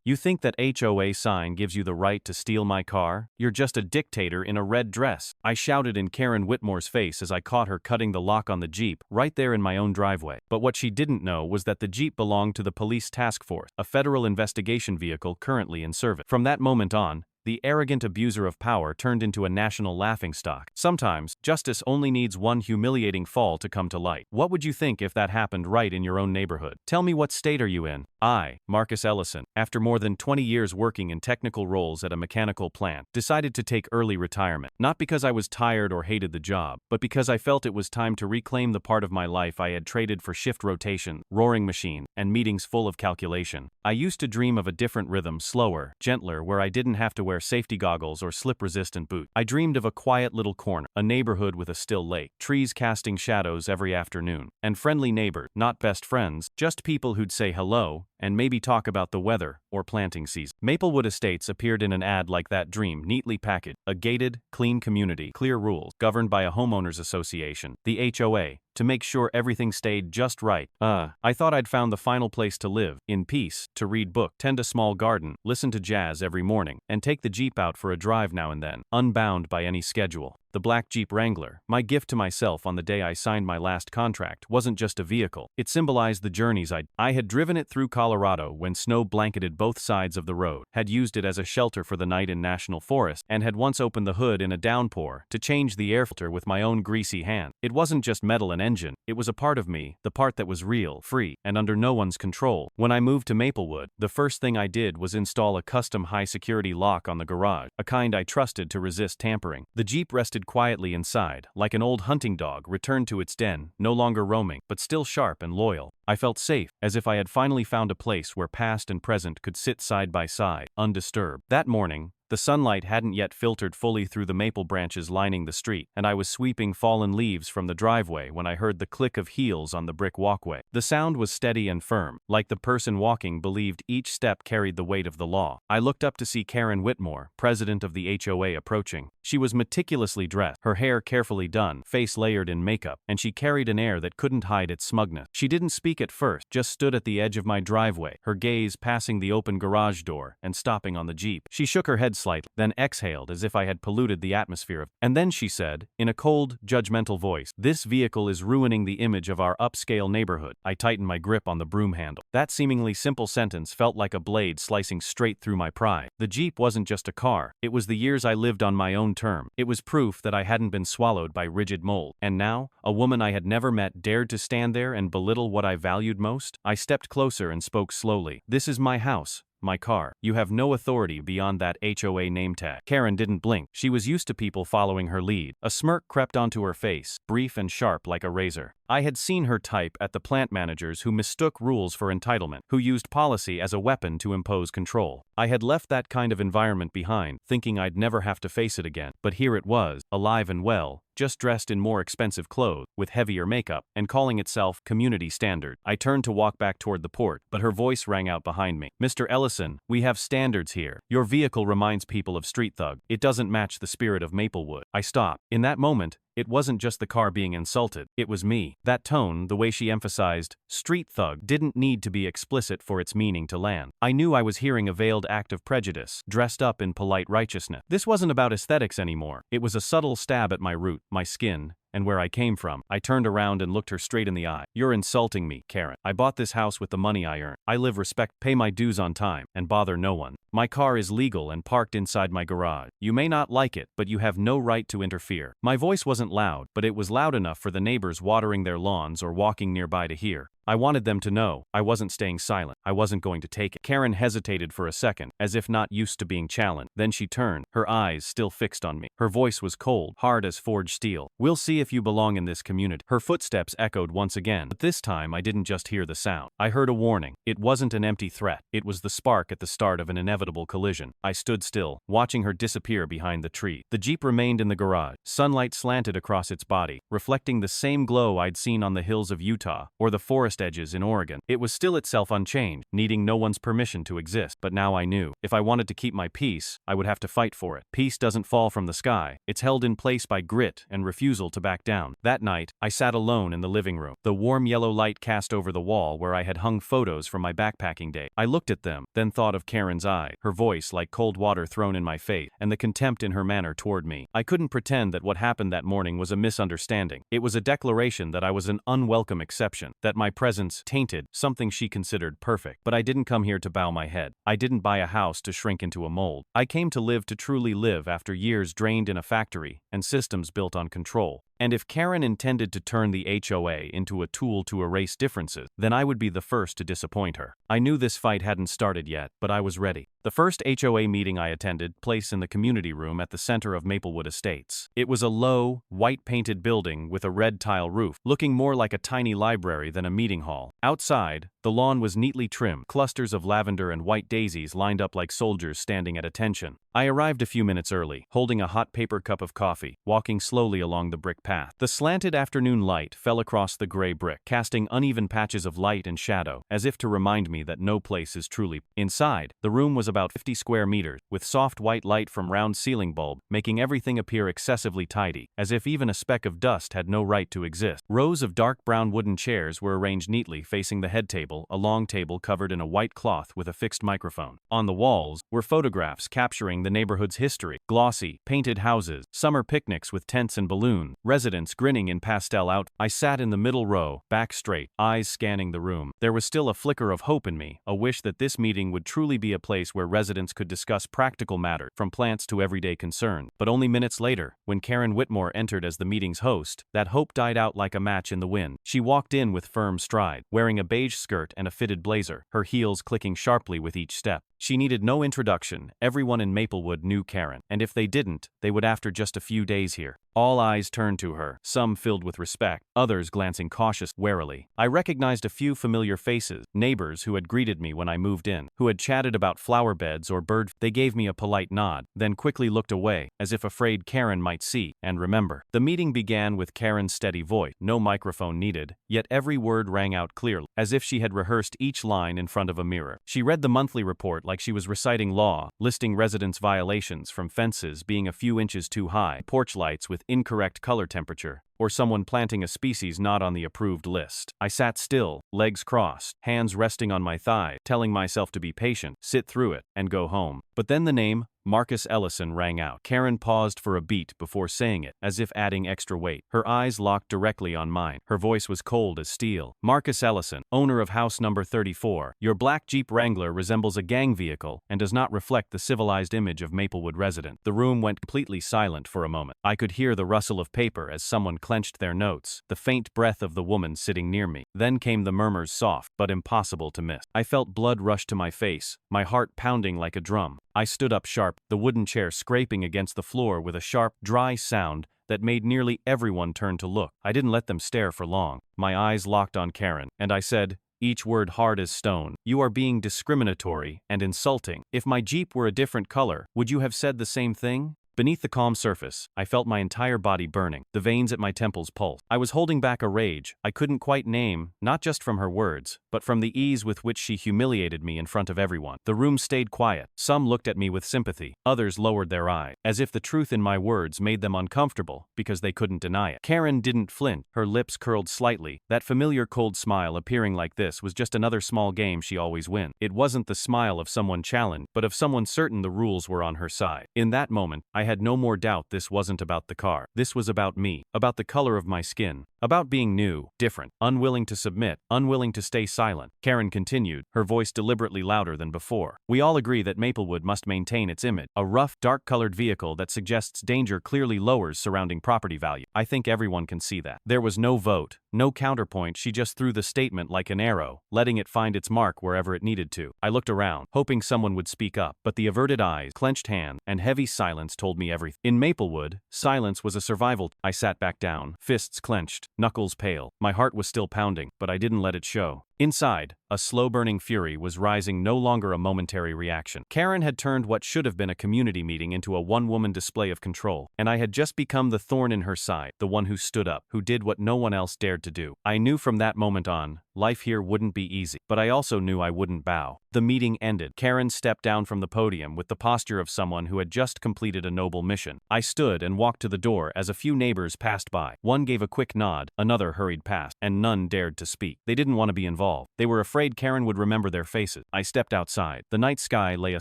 You think that HOA sign gives you the right to steal my car? You're just a dictator in a red dress. I shouted in Karen Whitmore's face as I caught her cutting the lock on the Jeep right there in my own driveway. But what she didn't know was that the Jeep belonged to the police task force, a federal investigation vehicle currently in service. From that moment on, the arrogant abuser of power turned into a national laughingstock. Sometimes, justice only needs one humiliating fall to come to light. What would you think if that happened right in your own neighborhood? Tell me, what state are you in? I, Marcus Ellison, after more than 20 years working in technical roles at a mechanical plant, decided to take early retirement. Not because I was tired or hated the job, but because I felt it was time to reclaim the part of my life I had traded for shift rotation, roaring machine, and meetings full of calculation. I used to dream of a different rhythm, slower, gentler, where I didn't have to wear safety goggles or slip-resistant boots. I dreamed of a quiet little corner, a neighborhood with a still lake, trees casting shadows every afternoon, and friendly neighbors, not best friends, just people who'd say hello and maybe talk about the weather or planting season. Maplewood Estates appeared in an ad like that dream, neatly packaged. A gated, clean community, clear rules, governed by a homeowners association, the HOA, to make sure everything stayed just right. I thought I'd found the final place to live, in peace, to read book, tend a small garden, listen to jazz every morning, and take the Jeep out for a drive now and then, unbound by any schedule. The black Jeep Wrangler, my gift to myself on the day I signed my last contract, wasn't just a vehicle. It symbolized the journeys I had driven it through Colorado when snow blanketed both sides of the road, had used it as a shelter for the night in national forest, and had once opened the hood in a downpour to change the air filter with my own greasy hand. It wasn't just metal and engine, it was a part of me, the part that was real, free, and under no one's control. When I moved to Maplewood, the first thing I did was install a custom high-security lock on the garage, a kind I trusted to resist tampering. The Jeep rested quietly inside, like an old hunting dog returned to its den, no longer roaming, but still sharp and loyal. I felt safe, as if I had finally found a place where past and present could sit side by side, undisturbed. That morning, the sunlight hadn't yet filtered fully through the maple branches lining the street, and I was sweeping fallen leaves from the driveway when I heard the click of heels on the brick walkway. The sound was steady and firm, like the person walking believed each step carried the weight of the law. I looked up to see Karen Whitmore, president of the HOA, approaching. She was meticulously dressed, her hair carefully done, face layered in makeup, and she carried an air that couldn't hide its smugness. She didn't speak at first, just stood at the edge of my driveway, her gaze passing the open garage door and stopping on the Jeep. She shook her head slightly, then exhaled as if I had polluted the atmosphere of. And then she said, in a cold, judgmental voice, "This vehicle is ruining the image of our upscale neighborhood." I tightened my grip on the broom handle. That seemingly simple sentence felt like a blade slicing straight through my pride. The Jeep wasn't just a car, it was the years I lived on my own term. It was proof that I hadn't been swallowed by rigid mold. And now, a woman I had never met dared to stand there and belittle what I valued most? I stepped closer and spoke slowly. "This is my house. My car. You have no authority beyond that HOA name tag." Karen didn't blink. She was used to people following her lead. A smirk crept onto her face, brief and sharp like a razor. I had seen her type at the plant managers who mistook rules for entitlement, who used policy as a weapon to impose control. I had left that kind of environment behind, thinking I'd never have to face it again. But here it was, alive and well, just dressed in more expensive clothes, with heavier makeup, and calling itself community standard. I turned to walk back toward the port, but her voice rang out behind me. "Mr. Ellison, we have standards here. Your vehicle reminds people of street thug. It doesn't match the spirit of Maplewood." I stopped. In that moment, it wasn't just the car being insulted, it was me. That tone, the way she emphasized street thug, didn't need to be explicit for its meaning to land. I knew I was hearing a veiled act of prejudice, dressed up in polite righteousness. This wasn't about aesthetics anymore. It was a subtle stab at my root, my skin, and where I came from. I turned around and looked her straight in the eye. "You're insulting me, Karen. I bought this house with the money I earned. I live respect, pay my dues on time, and bother no one. My car is legal and parked inside my garage. You may not like it, but you have no right to interfere." My voice wasn't loud, but it was loud enough for the neighbors watering their lawns or walking nearby to hear. I wanted them to know I wasn't staying silent. I wasn't going to take it. Karen hesitated for a second, as if not used to being challenged. Then she turned, her eyes still fixed on me. Her voice was cold, hard as forged steel. "We'll see if you belong in this community." Her footsteps echoed once again, but this time I didn't just hear the sound. I heard a warning. It wasn't an empty threat. It was the spark at the start of an inevitable collision. I stood still, watching her disappear behind the tree. The Jeep remained in the garage. Sunlight slanted across its body, reflecting the same glow I'd seen on the hills of Utah, or the forest forest edges in Oregon. It was still itself unchanged, needing no one's permission to exist. But now I knew. If I wanted to keep my peace, I would have to fight for it. Peace doesn't fall from the sky. It's held in place by grit and refusal to back down. That night, I sat alone in the living room. The warm yellow light cast over the wall where I had hung photos from my backpacking day. I looked at them, then thought of Karen's eye, her voice like cold water thrown in my face, and the contempt in her manner toward me. I couldn't pretend that what happened that morning was a misunderstanding. It was a declaration that I was an unwelcome exception, that my presence tainted something she considered perfect. But I didn't come here to bow my head. I didn't buy a house to shrink into a mold. I came to live to truly live after years drained in a factory and systems built on control. And if Karen intended to turn the HOA into a tool to erase differences, then I would be the first to disappoint her. I knew this fight hadn't started yet, but I was ready. The first HOA meeting I attended took place in the community room at the center of Maplewood Estates. It was a low, white-painted building with a red tile roof, looking more like a tiny library than a meeting hall. Outside, the lawn was neatly trimmed. Clusters of lavender and white daisies lined up like soldiers standing at attention. I arrived a few minutes early, holding a hot paper cup of coffee, walking slowly along the brick path. The slanted afternoon light fell across the gray brick, casting uneven patches of light and shadow, as if to remind me that no place is truly. Inside, the room was about 50 square meters, with soft white light from round ceiling bulb, making everything appear excessively tidy, as if even a speck of dust had no right to exist. Rows of dark brown wooden chairs were arranged neatly facing the head table, a long table covered in a white cloth with a fixed microphone. On the walls were photographs capturing the neighborhood's history, glossy, painted houses, summer picnics with tents and balloons, residents grinning in pastel outfits. I sat in the middle row, back straight, eyes scanning the room. There was still a flicker of hope in me, a wish that this meeting would truly be a place where residents could discuss practical matters, from plants to everyday concerns. But only minutes later, when Karen Whitmore entered as the meeting's host, that hope died out like a match in the wind. She walked in with firm stride, wearing a beige skirt and a fitted blazer, her heels clicking sharply with each step. She needed no introduction. Everyone in Maplewood knew Karen, and if they didn't, they would after just a few days here. All eyes turned to her, some filled with respect, others glancing cautious, warily. I recognized a few familiar faces, neighbors who had greeted me when I moved in, who had chatted about flower beds or bird. They gave me a polite nod, then quickly looked away, as if afraid Karen might see and remember. The meeting began with Karen's steady voice, no microphone needed, yet every word rang out clearly, as if she had rehearsed each line in front of a mirror. She read the monthly report like she was reciting law, listing residents' violations from fences being a few inches too high, porch lights with incorrect color temperature, or someone planting a species not on the approved list. I sat still, legs crossed, hands resting on my thigh, telling myself to be patient, sit through it, and go home. But then the name, Marcus Ellison, rang out. Karen paused for a beat before saying it, as if adding extra weight. Her eyes locked directly on mine. Her voice was cold as steel. Marcus Ellison, owner of house number 34. Your black Jeep Wrangler resembles a gang vehicle and does not reflect the civilized image of Maplewood resident. The room went completely silent for a moment. I could hear the rustle of paper as someone clenched their notes, the faint breath of the woman sitting near me. Then came the murmurs, soft but impossible to miss. I felt blood rush to my face, my heart pounding like a drum. I stood up sharp, the wooden chair scraping against the floor with a sharp, dry sound that made nearly everyone turn to look. I didn't let them stare for long. My eyes locked on Karen, and I said, each word hard as stone, "You are being discriminatory and insulting. If my Jeep were a different color, would you have said the same thing?" Beneath the calm surface, I felt my entire body burning, the veins at my temples pulsed. I was holding back a rage I couldn't quite name, not just from her words, but from the ease with which she humiliated me in front of everyone. The room stayed quiet. Some looked at me with sympathy, others lowered their eyes, as if the truth in my words made them uncomfortable because they couldn't deny it. Karen didn't flinch, her lips curled slightly. That familiar cold smile appearing like this was just another small game she always wins. It wasn't the smile of someone challenged, but of someone certain the rules were on her side. In that moment, I had no more doubt this wasn't about the car. This was about me, about the color of my skin, about being new, different, unwilling to submit, unwilling to stay silent. Karen continued, her voice deliberately louder than before. We all agree that Maplewood must maintain its image. A rough, dark-colored vehicle that suggests danger clearly lowers surrounding property value. I think everyone can see that. There was no vote, no counterpoint. She just threw the statement like an arrow, letting it find its mark wherever it needed to. I looked around, hoping someone would speak up, but the averted eyes, clenched hand, and heavy silence told me everything. In Maplewood, silence was a survival. I sat back down, fists clenched, knuckles pale. My heart was still pounding, but I didn't let it show. Inside, a slow-burning fury was rising, no longer a momentary reaction. Karen had turned what should have been a community meeting into a one-woman display of control, and I had just become the thorn in her side, the one who stood up, who did what no one else dared to do. I knew from that moment on, life here wouldn't be easy, but I also knew I wouldn't bow. The meeting ended. Karen stepped down from the podium with the posture of someone who had just completed a noble mission. I stood and walked to the door as a few neighbors passed by. One gave a quick nod, another hurried past, and none dared to speak. They didn't want to be involved. They were afraid Karen would remember their faces. I stepped outside. The night sky lay a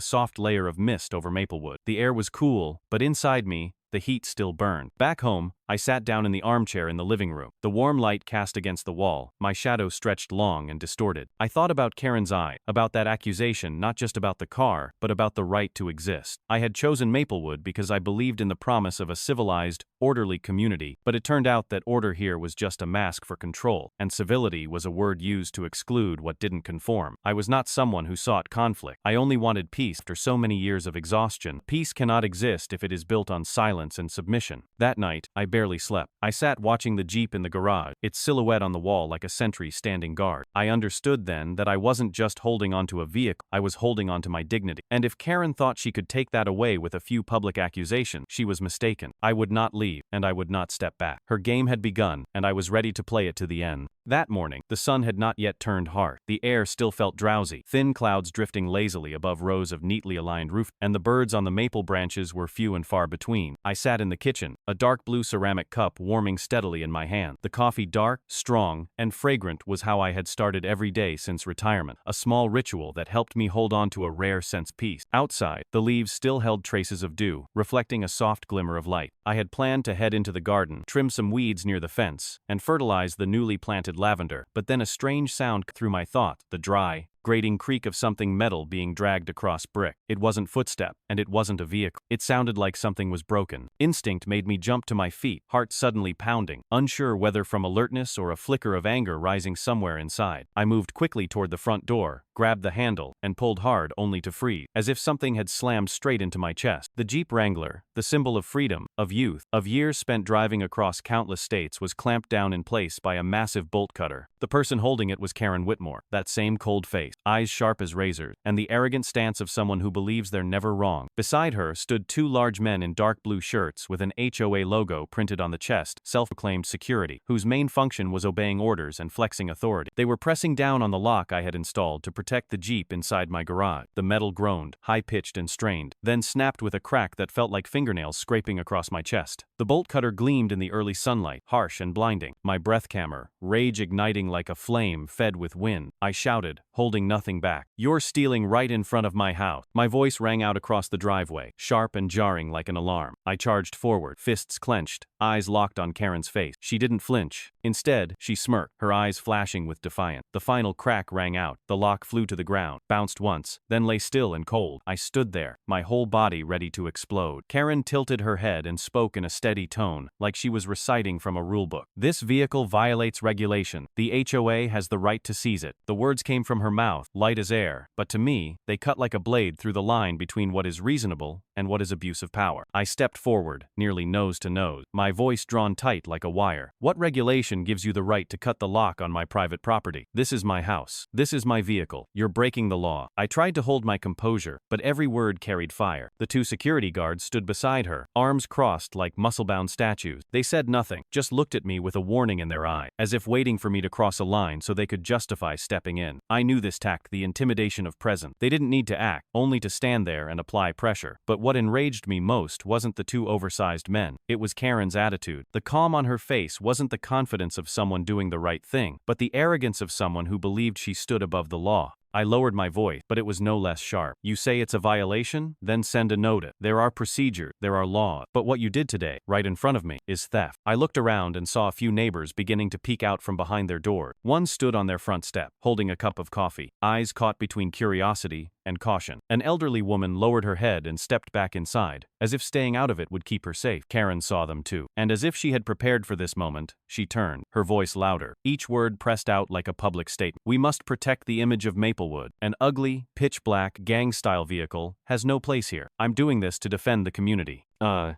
soft layer of mist over Maplewood. The air was cool, but inside me, the heat still burned. Back home, I sat down in the armchair in the living room. The warm light cast against the wall, my shadow stretched long and distorted. I thought about Karen's eye, about that accusation, not just about the car, but about the right to exist. I had chosen Maplewood because I believed in the promise of a civilized, orderly community, but it turned out that order here was just a mask for control, and civility was a word used to exclude what didn't conform. I was not someone who sought conflict. I only wanted peace. After so many years of exhaustion, peace cannot exist if it is built on silence and submission. That night, I barely slept. I sat watching the Jeep in the garage, its silhouette on the wall like a sentry standing guard. I understood then that I wasn't just holding onto a vehicle, I was holding onto my dignity. And if Karen thought she could take that away with a few public accusations, she was mistaken. I would not leave, and I would not step back. Her game had begun, and I was ready to play it to the end. That morning, the sun had not yet turned hard. The air still felt drowsy, thin clouds drifting lazily above rows of neatly aligned roofs, and the birds on the maple branches were few and far between. I sat in the kitchen, a dark blue ceramic cup warming steadily in my hand. The coffee, dark, strong, and fragrant, was how I had started every day since retirement, a small ritual that helped me hold on to a rare sense of peace. Outside, the leaves still held traces of dew, reflecting a soft glimmer of light. I had planned to head into the garden, trim some weeds near the fence, and fertilize the newly planted lavender, but then a strange sound through my thought, the dry, grating creak of something metal being dragged across brick. It wasn't footstep, and it wasn't a vehicle. It sounded like something was broken. Instinct made me jump to my feet, heart suddenly pounding, unsure whether from alertness or a flicker of anger rising somewhere inside. I moved quickly toward the front door, grabbed the handle, and pulled hard only to freeze, as if something had slammed straight into my chest. The Jeep Wrangler, the symbol of freedom, of youth, of years spent driving across countless states, was clamped down in place by a massive bolt cutter. The person holding it was Karen Whitmore, that same cold face, eyes sharp as razors, and the arrogant stance of someone who believes they're never wrong. Beside her stood two large men in dark blue shirts with an HOA logo printed on the chest, self-proclaimed security, whose main function was obeying orders and flexing authority. They were pressing down on the lock I had installed to protect the Jeep inside my garage. The metal groaned, high-pitched and strained, then snapped with a crack that felt like fingernails scraping across my chest. The bolt cutter gleamed in the early sunlight, harsh and blinding. My breath came, rage igniting like a flame fed with wind. I shouted, holding nothing back. "You're stealing right in front of my house." My voice rang out across the driveway, sharp and jarring like an alarm. I charged forward, fists clenched, eyes locked on Karen's face. She didn't flinch. Instead, she smirked, her eyes flashing with defiance. The final crack rang out. The lock flew to the ground, bounced once, then lay still and cold. I stood there, my whole body ready to explode. Karen tilted her head and spoke in a steady tone, like she was reciting from a rulebook. "This vehicle violates regulation. The HOA has the right to seize it." The words came from her mouth, light as air, but to me, they cut like a blade through the line between what is reasonable and what is abuse of power. I stepped forward, nearly nose to nose, my voice drawn tight like a wire. "What regulation gives you the right to cut the lock on my private property? This is my house. This is my vehicle. You're breaking the law." I tried to hold my composure, but every word carried fire. The two security guards stood beside her, arms crossed like muscle-bound statues. They said nothing, just looked at me with a warning in their eye, as if waiting for me to cross a line so they could justify stepping in. I knew this tact, the intimidation of presence. They didn't need to act, only to stand there and apply pressure. But what enraged me most wasn't the two oversized men. It was Karen's attitude. The calm on her face wasn't the confidence of someone doing the right thing, but the arrogance of someone who believed she stood above the law. I lowered my voice, but it was no less sharp. "You say it's a violation? Then send a notice. There are procedures, there are laws. But what you did today, right in front of me, is theft." I looked around and saw a few neighbors beginning to peek out from behind their door. One stood on their front step, holding a cup of coffee, eyes caught between curiosity and caution. An elderly woman lowered her head and stepped back inside, as if staying out of it would keep her safe. Karen saw them too, and as if she had prepared for this moment, she turned, her voice louder, each word pressed out like a public statement. "We must protect the image of Maplewood. An ugly, pitch-black, gang-style vehicle has no place here. I'm doing this to defend the community."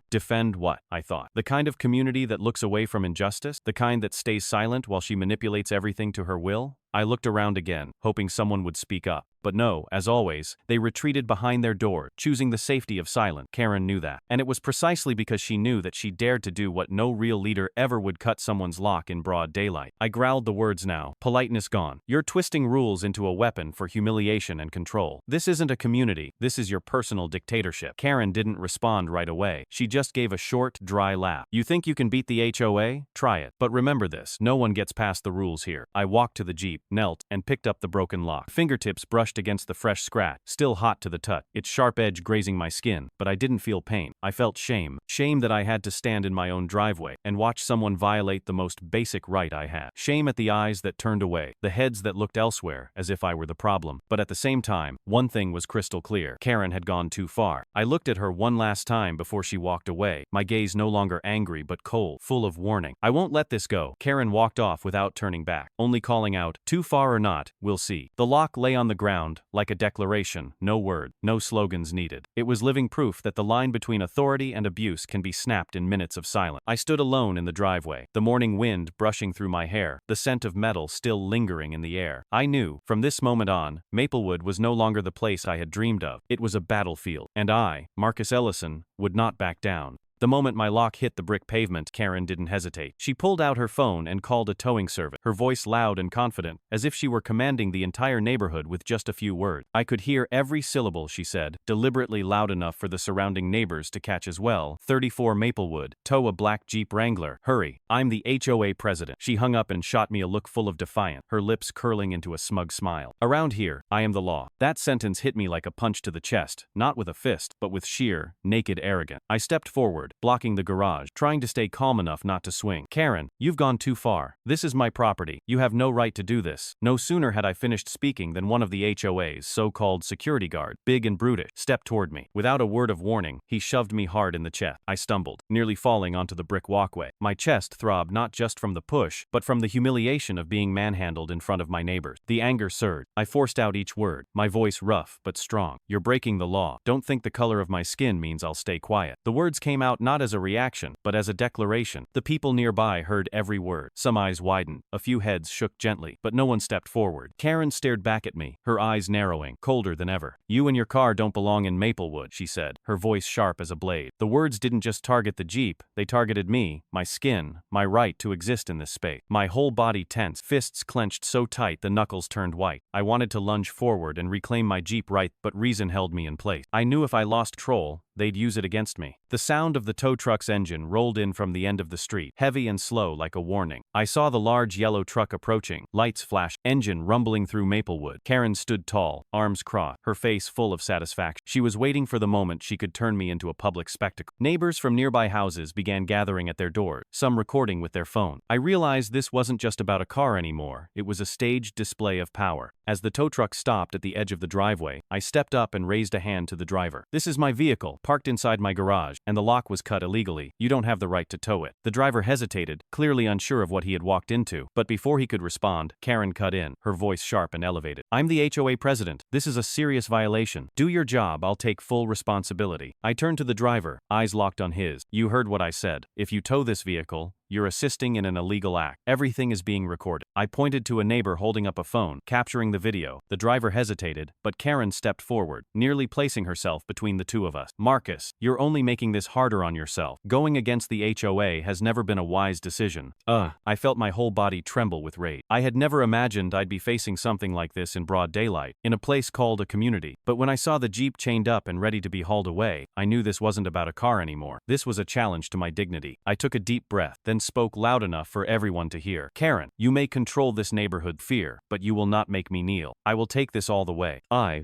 Defend what? I thought. The kind of community that looks away from injustice? The kind that stays silent while she manipulates everything to her will? I looked around again, hoping someone would speak up. But no, as always, they retreated behind their door, choosing the safety of silence. Karen knew that. And it was precisely because she knew that she dared to do what no real leader ever would: cut someone's lock in broad daylight. I growled the words now, politeness gone. You're twisting rules into a weapon for humiliation and control. This isn't a community, this is your personal dictatorship. Karen didn't respond right away. She just gave a short, dry laugh. You think you can beat the HOA? Try it. But remember this, no one gets past the rules here. I walked to the Jeep, knelt, and picked up the broken lock. Fingertips brushed against the fresh scratch, still hot to the touch, its sharp edge grazing my skin, but I didn't feel pain. I felt shame. Shame that I had to stand in my own driveway and watch someone violate the most basic right I had. Shame at the eyes that turned away, the heads that looked elsewhere, as if I were the problem. But at the same time, one thing was crystal clear. Karen had gone too far. I looked at her one last time before she walked away, my gaze no longer angry but cold, full of warning. I won't let this go. Karen walked off without turning back, only calling out, too far or not, we'll see. The lock lay on the ground, like a declaration, no word, no slogans needed. It was living proof that the line between authority and abuse can be snapped in minutes of silence. I stood alone in the driveway, the morning wind brushing through my hair, the scent of metal still lingering in the air. I knew, from this moment on, Maplewood was no longer the place I had dreamed of. It was a battlefield, and I, Marcus Ellison, would not back down. The moment my lock hit the brick pavement, Karen didn't hesitate. She pulled out her phone and called a towing service, her voice loud and confident, as if she were commanding the entire neighborhood with just a few words. I could hear every syllable she said, deliberately loud enough for the surrounding neighbors to catch as well. 34 Maplewood, tow a black Jeep Wrangler. Hurry, I'm the HOA president. She hung up and shot me a look full of defiance, her lips curling into a smug smile. Around here, I am the law. That sentence hit me like a punch to the chest, not with a fist, but with sheer, naked arrogance. I stepped forward, blocking the garage, trying to stay calm enough not to swing. Karen, you've gone too far. This is my property. You have no right to do this. No sooner had I finished speaking than one of the HOA's so-called security guard, big and brutish, stepped toward me. Without a word of warning, he shoved me hard in the chest. I stumbled, nearly falling onto the brick walkway. My chest throbbed not just from the push, but from the humiliation of being manhandled in front of my neighbors. The anger surged. I forced out each word, my voice rough but strong. You're breaking the law. Don't think the color of my skin means I'll stay quiet. The words came out not as a reaction, but as a declaration. The people nearby heard every word. Some eyes widened, a few heads shook gently, but no one stepped forward. Karen stared back at me, her eyes narrowing, colder than ever. You and your car don't belong in Maplewood, she said, her voice sharp as a blade. The words didn't just target the Jeep, they targeted me, my skin, my right to exist in this space. My whole body tensed, fists clenched so tight the knuckles turned white. I wanted to lunge forward and reclaim my Jeep right, but reason held me in place. I knew if I lost control, they'd use it against me. The sound of the tow truck's engine rolled in from the end of the street, heavy and slow like a warning. I saw the large yellow truck approaching, lights flash, engine rumbling through Maplewood. Karen stood tall, arms crossed, her face full of satisfaction. She was waiting for the moment she could turn me into a public spectacle. Neighbors from nearby houses began gathering at their doors, some recording with their phone. I realized this wasn't just about a car anymore, it was a staged display of power. As the tow truck stopped at the edge of the driveway, I stepped up and raised a hand to the driver. This is my vehicle, parked inside my garage, and the lock was cut illegally. You don't have the right to tow it. The driver hesitated, clearly unsure of what he had walked into, but before he could respond, Karen cut in, her voice sharp and elevated. I'm the HOA president. This is a serious violation. Do your job, I'll take full responsibility. I turned to the driver, eyes locked on his. You heard what I said. If you tow this vehicle, you're assisting in an illegal act. Everything is being recorded. I pointed to a neighbor holding up a phone, capturing the video. The driver hesitated, but Karen stepped forward, nearly placing herself between the two of us. Marcus, you're only making this harder on yourself. Going against the HOA has never been a wise decision. I felt my whole body tremble with rage. I had never imagined I'd be facing something like this in broad daylight, in a place called a community. But when I saw the Jeep chained up and ready to be hauled away, I knew this wasn't about a car anymore. This was a challenge to my dignity. I took a deep breath, then spoke loud enough for everyone to hear. Karen, you may control this neighborhood fear, but you will not make me kneel. I will take this all the way.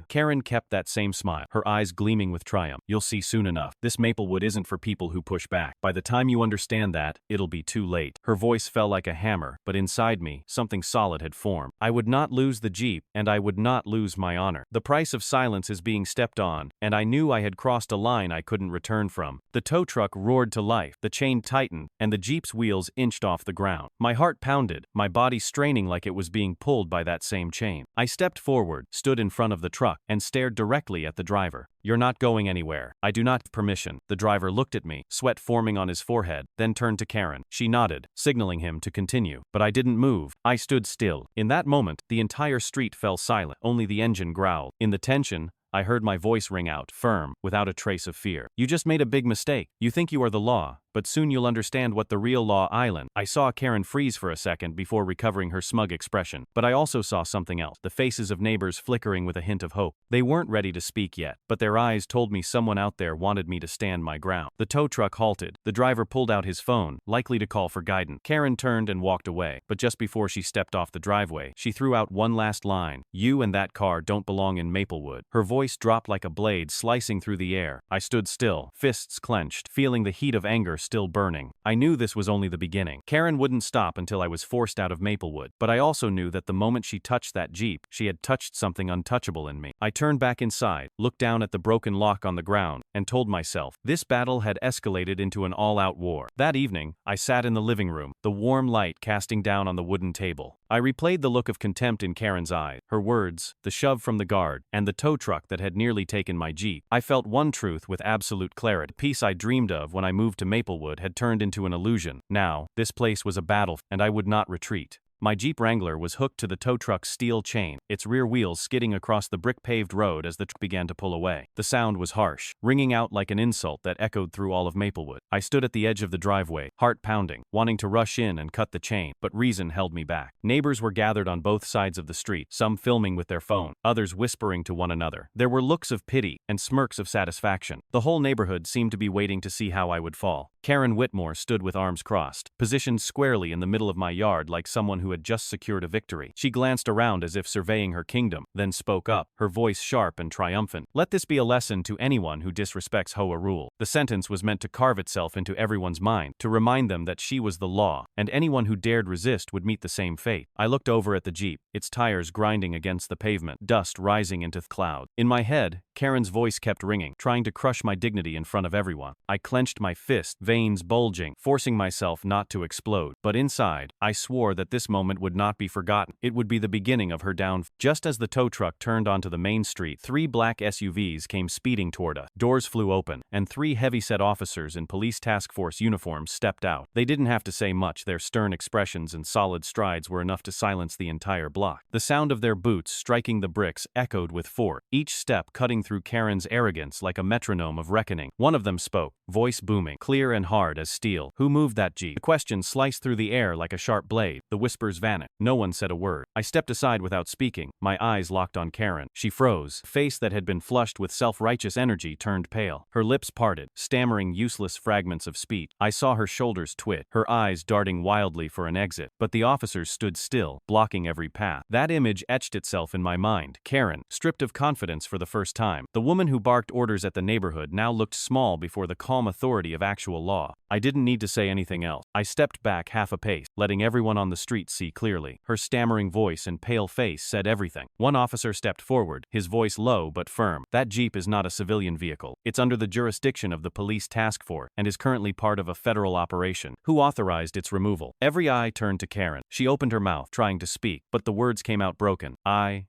Karen kept that same smile, her eyes gleaming with triumph. You'll see soon enough. This Maplewood isn't for people who push back. By the time you understand that, it'll be too late. Her voice fell like a hammer, but inside me, something solid had formed. I would not lose the Jeep, and I would not lose my honor. The price of silence is being stepped on, and I knew I had crossed a line I couldn't return from. The tow truck roared to life, the chain tightened, and the Jeep's wheels wheels inched off the ground. My heart pounded, my body straining like it was being pulled by that same chain. I stepped forward, stood in front of the truck, and stared directly at the driver. "You're not going anywhere. I do not have permission." The driver looked at me, sweat forming on his forehead, then turned to Karen. She nodded, signaling him to continue. But I didn't move. I stood still. In that moment, the entire street fell silent. Only the engine growled. In the tension, I heard my voice ring out, firm, without a trace of fear. "You just made a big mistake. You think you are the law, but soon you'll understand what the real law island." I saw Karen freeze for a second before recovering her smug expression. But I also saw something else, the faces of neighbors flickering with a hint of hope. They weren't ready to speak yet, but their eyes told me someone out there wanted me to stand my ground. The tow truck halted. The driver pulled out his phone, likely to call for guidance. Karen turned and walked away, but just before she stepped off the driveway, she threw out one last line: "You and that car don't belong in Maplewood." Her voice dropped like a blade slicing through the air. I stood still, fists clenched, feeling the heat of anger still burning. I knew this was only the beginning. Karen wouldn't stop until I was forced out of Maplewood, but I also knew that the moment she touched that Jeep, she had touched something untouchable in me. I turned back inside, looked down at the broken lock on the ground, and told myself, this battle had escalated into an all-out war. That evening, I sat in the living room, the warm light casting down on the wooden table. I replayed the look of contempt in Karen's eyes, her words, the shove from the guard, and the tow truck that had nearly taken my Jeep. I felt one truth with absolute clarity. The peace I dreamed of when I moved to Maplewood had turned into an illusion. Now, this place was a battle, and I would not retreat. My Jeep Wrangler was hooked to the tow truck's steel chain, its rear wheels skidding across the brick-paved road as the truck began to pull away. The sound was harsh, ringing out like an insult that echoed through all of Maplewood. I stood at the edge of the driveway, heart pounding, wanting to rush in and cut the chain, but reason held me back. Neighbors were gathered on both sides of the street, some filming with their phone, others whispering to one another. There were looks of pity and smirks of satisfaction. The whole neighborhood seemed to be waiting to see how I would fall. Karen Whitmore stood with arms crossed, positioned squarely in the middle of my yard like someone who had just secured a victory. She glanced around as if surveying her kingdom, then spoke up, her voice sharp and triumphant. "Let this be a lesson to anyone who disrespects HOA rule." The sentence was meant to carve itself into everyone's mind, to remind them that she was the law, and anyone who dared resist would meet the same fate. I looked over at the Jeep, its tires grinding against the pavement, dust rising into clouds. In my head, Karen's voice kept ringing, trying to crush my dignity in front of everyone. I clenched my fist, veins bulging, forcing myself not to explode. But inside, I swore that this moment would not be forgotten. It would be the beginning of her downfall. Just as the tow truck turned onto the main street, 3 black SUVs came speeding toward us. Doors flew open, and 3 heavy-set officers in police task force uniforms stepped out. They didn't have to say much. Their stern expressions and solid strides were enough to silence the entire block. The sound of their boots striking the bricks echoed with force, each step cutting through Karen's arrogance like a metronome of reckoning. One of them spoke, voice booming, clear and hard as steel. "Who moved that Jeep?" The question sliced through the air like a sharp blade. The whispers vanished. No one said a word. I stepped aside without speaking, my eyes locked on Karen. She froze. The face that had been flushed with self-righteous energy turned pale. Her lips parted, stammering useless fragments of speech. I saw her shoulders twitch, her eyes darting wildly for an exit. But the officers stood still, blocking every path. That image etched itself in my mind. Karen, stripped of confidence for the first time. The woman who barked orders at the neighborhood now looked small before the calm authority of actual law. I didn't need to say anything else. I stepped back half a pace, letting everyone on the street see clearly. Her stammering voice and pale face said everything. One officer stepped forward, his voice low but firm. "That Jeep is not a civilian vehicle. It's under the jurisdiction of the police task force and is currently part of a federal operation. Who authorized its removal?" Every eye turned to Karen. She opened her mouth, trying to speak, but the words came out broken. I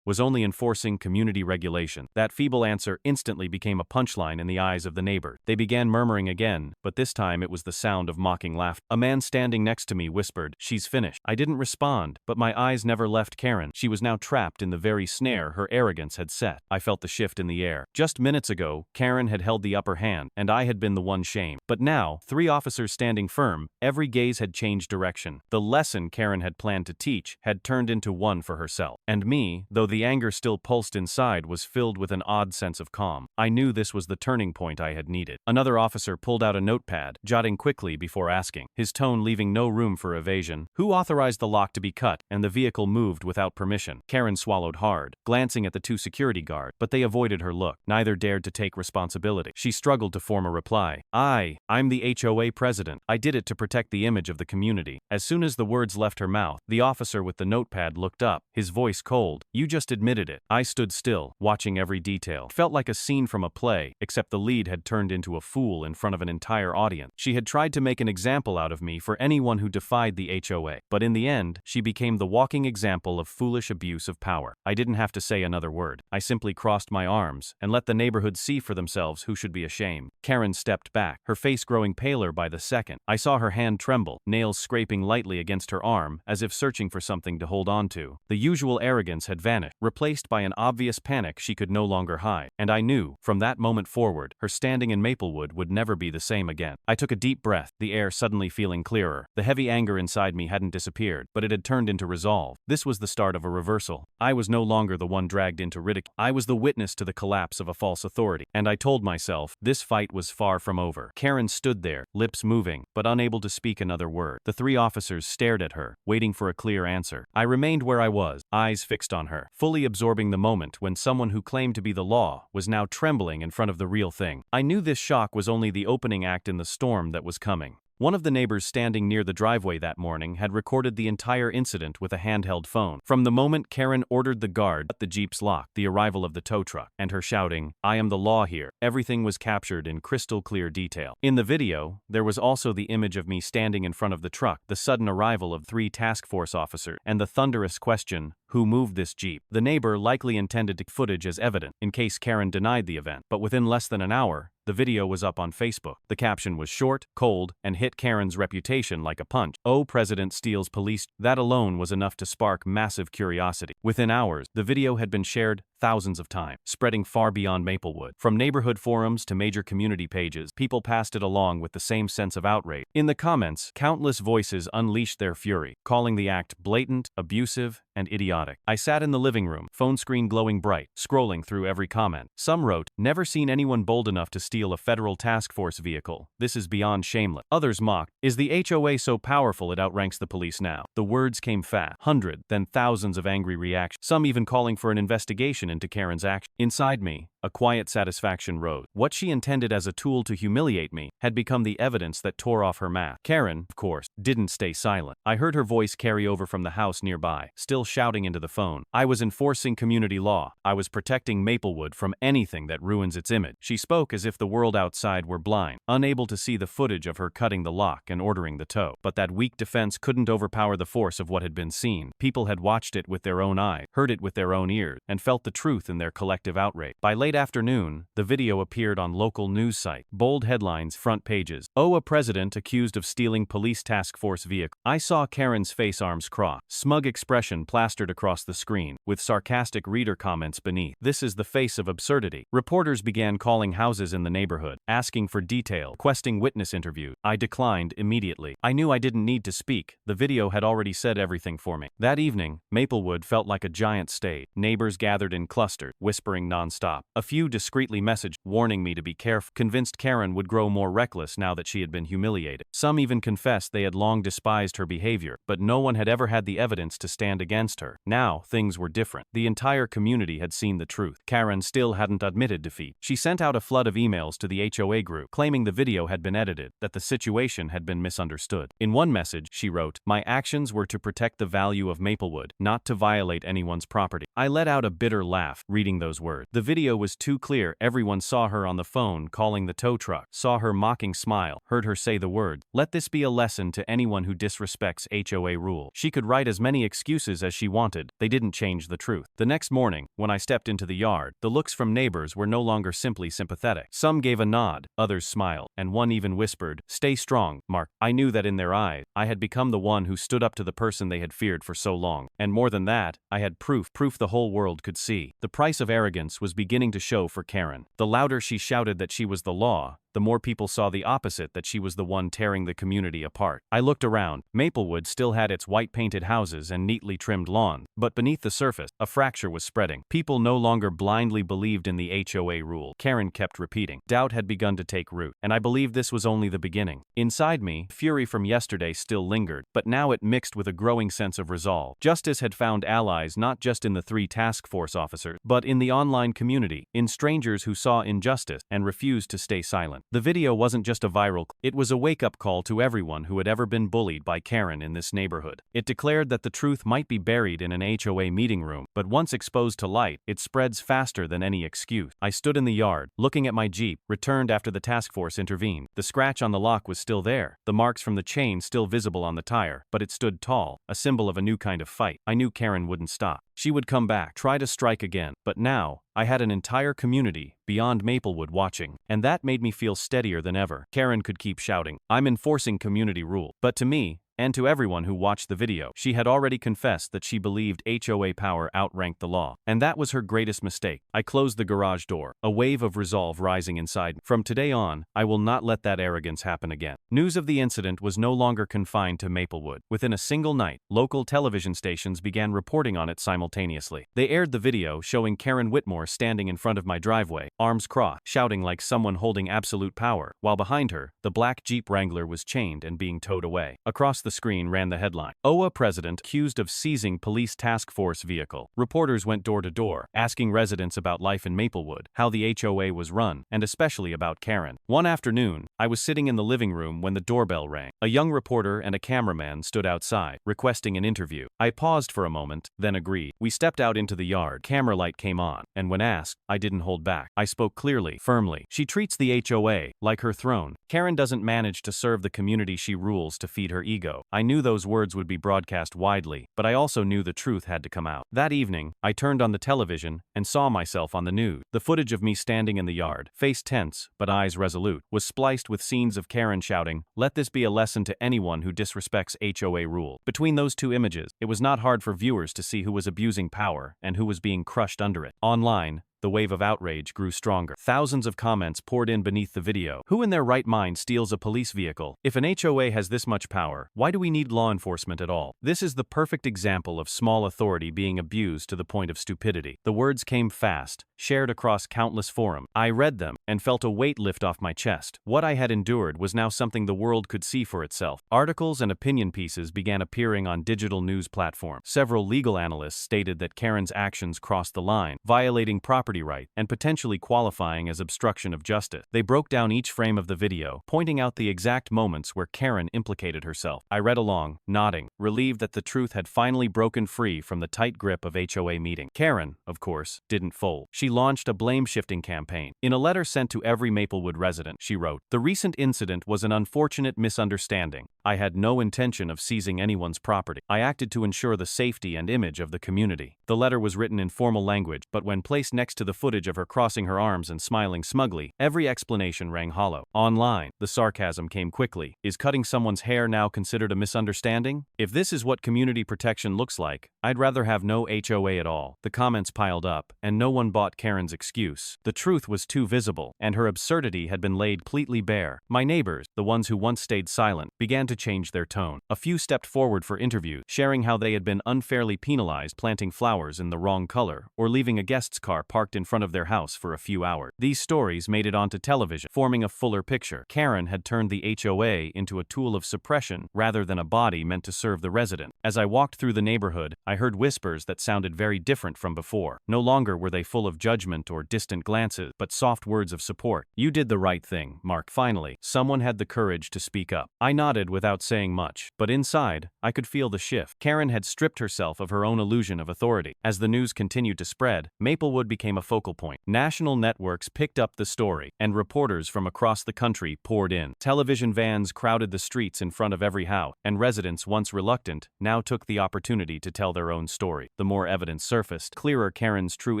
was only enforcing community regulation. That feeble answer instantly became a punchline in the eyes of the neighbor. They began murmuring again, but this time it was the sound of mocking laughter. A man standing next to me whispered, "She's finished." I didn't respond, but my eyes never left Karen. She was now trapped in the very snare her arrogance had set. I felt the shift in the air. Just minutes ago, Karen had held the upper hand, and I had been the one shamed. But now, 3 officers standing firm, every gaze had changed direction. The lesson Karen had planned to teach had turned into one for herself. And me, though the anger still pulsed inside, was filled with an odd sense of calm. I knew this was the turning point I had needed. Another officer pulled out a notepad, jotting quickly before asking, his tone leaving no room for evasion. "Who authorized the lock to be cut and the vehicle moved without permission?" Karen swallowed hard, glancing at the 2 security guards, but they avoided her look. Neither dared to take responsibility. She struggled to form a reply. I'm the HOA president. I did it to protect the image of the community." As soon as the words left her mouth, the officer with the notepad looked up, his voice cold. "You just just admitted it. I stood still, watching every detail. It felt like a scene from a play, except the lead had turned into a fool in front of an entire audience. She had tried to make an example out of me for anyone who defied the HOA. But in the end, she became the walking example of foolish abuse of power. I didn't have to say another word. I simply crossed my arms and let the neighborhood see for themselves who should be ashamed. Karen stepped back, her face growing paler by the second. I saw her hand tremble, nails scraping lightly against her arm, as if searching for something to hold on to. The usual arrogance had vanished, replaced by an obvious panic she could no longer hide. And I knew, from that moment forward, her standing in Maplewood would never be the same again. I took a deep breath, the air suddenly feeling clearer. The heavy anger inside me hadn't disappeared, but it had turned into resolve. This was the start of a reversal. I was no longer the one dragged into ridicule. I was the witness to the collapse of a false authority. And I told myself, this fight was far from over. Karen stood there, lips moving, but unable to speak another word. The three officers stared at her, waiting for a clear answer. I remained where I was, eyes fixed on her, fully absorbing the moment when someone who claimed to be the law was now trembling in front of the real thing. I knew this shock was only the opening act in the storm that was coming. One of the neighbors standing near the driveway that morning had recorded the entire incident with a handheld phone. From the moment Karen ordered the guard at the Jeep's lock, the arrival of the tow truck, and her shouting, "I am the law here," everything was captured in crystal clear detail. In the video, there was also the image of me standing in front of the truck, the sudden arrival of 3 task force officers, and the thunderous question, "Who moved this Jeep?" The neighbor likely intended footage as evidence, in case Karen denied the event, but within less than an hour, the video was up on Facebook. The caption was short, cold, and hit Karen's reputation like a punch. "Oh, President steals police." That alone was enough to spark massive curiosity. Within hours, the video had been shared thousands of times, spreading far beyond Maplewood. From neighborhood forums to major community pages, people passed it along with the same sense of outrage. In the comments, countless voices unleashed their fury, calling the act blatant, abusive, and idiotic. I sat in the living room, phone screen glowing bright, scrolling through every comment. Some wrote, "Never seen anyone bold enough to steal a federal task force vehicle. This is beyond shameless." Others mocked, "Is the HOA so powerful it outranks the police now?" The words came fast, hundreds, then thousands of angry reactions, some even calling for an investigation into Karen's action. Inside me, a quiet satisfaction rose. What she intended as a tool to humiliate me had become the evidence that tore off her mask. Karen, of course, didn't stay silent. I heard her voice carry over from the house nearby, still shouting into the phone. "I was enforcing community law. I was protecting Maplewood from anything that ruins its image." She spoke as if the world outside were blind, unable to see the footage of her cutting the lock and ordering the tow. But that weak defense couldn't overpower the force of what had been seen. People had watched it with their own eyes, heard it with their own ears, and felt the truth in their collective outrage. By late afternoon, the video appeared on local news sites. Bold headlines, front pages. "Oh, a president accused of stealing police task force vehicle." I saw Karen's face, arms crossed, smug expression plastered across the screen, with sarcastic reader comments beneath. "This is the face of absurdity." Reporters began calling houses in the neighborhood, asking for detail, requesting witness interviews. I declined immediately. I knew I didn't need to speak. The video had already said everything for me. That evening, Maplewood felt like a giant stage. Neighbors gathered in clusters, whispering nonstop. A few discreetly messaged, warning me to be careful, convinced Karen would grow more reckless now that she had been humiliated. Some even confessed they had long despised her behavior, but no one had ever had the evidence to stand against her. Now, things were different. The entire community had seen the truth. Karen still hadn't admitted defeat. She sent out a flood of emails to the HOA group, claiming the video had been edited, that the situation had been misunderstood. In one message, she wrote, "My actions were to protect the value of Maplewood, not to violate anyone's property." I let out a bitter laugh, reading those words. The video was too clear. Everyone saw her on the phone calling the tow truck, saw her mocking smile, heard her say the words, "Let this be a lesson to anyone who disrespects HOA rule." She could write as many excuses as she wanted, they didn't change the truth. The next morning, when I stepped into the yard, the looks from neighbors were no longer simply sympathetic. Some gave a nod, others smiled, and one even whispered, "Stay strong, Mark." I knew that in their eyes, I had become the one who stood up to the person they had feared for so long. And more than that, I had proof the whole world could see. The price of arrogance was beginning to show for Karen. The louder she shouted that she was the law, the more people saw the opposite, that she was the one tearing the community apart. I looked around. Maplewood still had its white-painted houses and neatly trimmed lawn, but beneath the surface, a fracture was spreading. People no longer blindly believed in the HOA rule. Karen kept repeating. Doubt had begun to take root, and I believed this was only the beginning. Inside me, fury from yesterday still lingered, but now it mixed with a growing sense of resolve. Justice had found allies not just in the 3 task force officers, but in the online community, in strangers who saw injustice and refused to stay silent. The video wasn't just a viral clip, it was a wake-up call to everyone who had ever been bullied by Karen in this neighborhood. It declared that the truth might be buried in an HOA meeting room, but once exposed to light, it spreads faster than any excuse. I stood in the yard, looking at my Jeep, returned after the task force intervened. The scratch on the lock was still there, the marks from the chain still visible on the tire, but it stood tall, a symbol of a new kind of fight. I knew Karen wouldn't stop. She would come back, try to strike again, but now, I had an entire community, beyond Maplewood, watching, and that made me feel steadier than ever. Karen could keep shouting, "I'm enforcing community rule." But to me, and to everyone who watched the video, she had already confessed that she believed HOA power outranked the law. And that was her greatest mistake. I closed the garage door, a wave of resolve rising inside me. From today on, I will not let that arrogance happen again. News of the incident was no longer confined to Maplewood. Within a single night, local television stations began reporting on it simultaneously. They aired the video showing Karen Whitmore standing in front of my driveway, arms crossed, shouting like someone holding absolute power, while behind her, the black Jeep Wrangler was chained and being towed away. Across the screen ran the headline, "HOA President Accused of Seizing Police Task Force Vehicle." Reporters went door to door, asking residents about life in Maplewood, how the HOA was run, and especially about Karen. One afternoon, I was sitting in the living room when the doorbell rang. A young reporter and a cameraman stood outside, requesting an interview. I paused for a moment, then agreed. We stepped out into the yard, camera light came on, and when asked, I didn't hold back. I spoke clearly, firmly. She treats the HOA like her throne. Karen doesn't manage to serve the community she rules to feed her ego. I knew those words would be broadcast widely, but I also knew the truth had to come out. That evening, I turned on the television and saw myself on the news. The footage of me standing in the yard, face tense but eyes resolute, was spliced with scenes of Karen shouting, "Let this be a lesson to anyone who disrespects HOA rule." Between those two images, it was not hard for viewers to see who was abusing power and who was being crushed under it. Online, the wave of outrage grew stronger. Thousands of comments poured in beneath the video. Who in their right mind steals a police vehicle? If an HOA has this much power, why do we need law enforcement at all? This is the perfect example of small authority being abused to the point of stupidity. The words came fast, shared across countless forums. I read them and felt a weight lift off my chest. What I had endured was now something the world could see for itself. Articles and opinion pieces began appearing on digital news platforms. Several legal analysts stated that Karen's actions crossed the line, violating property right, and potentially qualifying as obstruction of justice. They broke down each frame of the video, pointing out the exact moments where Karen implicated herself. I read along, nodding, relieved that the truth had finally broken free from the tight grip of HOA meeting. Karen, of course, didn't fold. She launched a blame-shifting campaign. In a letter sent to every Maplewood resident, she wrote, "The recent incident was an unfortunate misunderstanding. I had no intention of seizing anyone's property. I acted to ensure the safety and image of the community." The letter was written in formal language, but when placed next to the footage of her crossing her arms and smiling smugly, every explanation rang hollow. Online, the sarcasm came quickly. Is cutting someone's hair now considered a misunderstanding? If this is what community protection looks like, I'd rather have no HOA at all. The comments piled up, and no one bought Karen's excuse. The truth was too visible, and her absurdity had been laid completely bare. My neighbors, the ones who once stayed silent, began to change their tone. A few stepped forward for interviews, sharing how they had been unfairly penalized planting flowers in the wrong color or leaving a guest's car parked in front of their house for a few hours. These stories made it onto television, forming a fuller picture. Karen had turned the HOA into a tool of suppression rather than a body meant to serve the resident. As I walked through the neighborhood, I heard whispers that sounded very different from before. No longer were they full of judgment or distant glances, but soft words of support. "You did the right thing, Mark." Finally, someone had the courage to speak up. I nodded without saying much, but inside, I could feel the shift. Karen had stripped herself of her own illusion of authority. As the news continued to spread, Maplewood became a focal point. National networks picked up the story, and reporters from across the country poured in. Television vans crowded the streets in front of every house, and residents once reluctant now took the opportunity to tell their own story. The more evidence surfaced, clearer Karen's true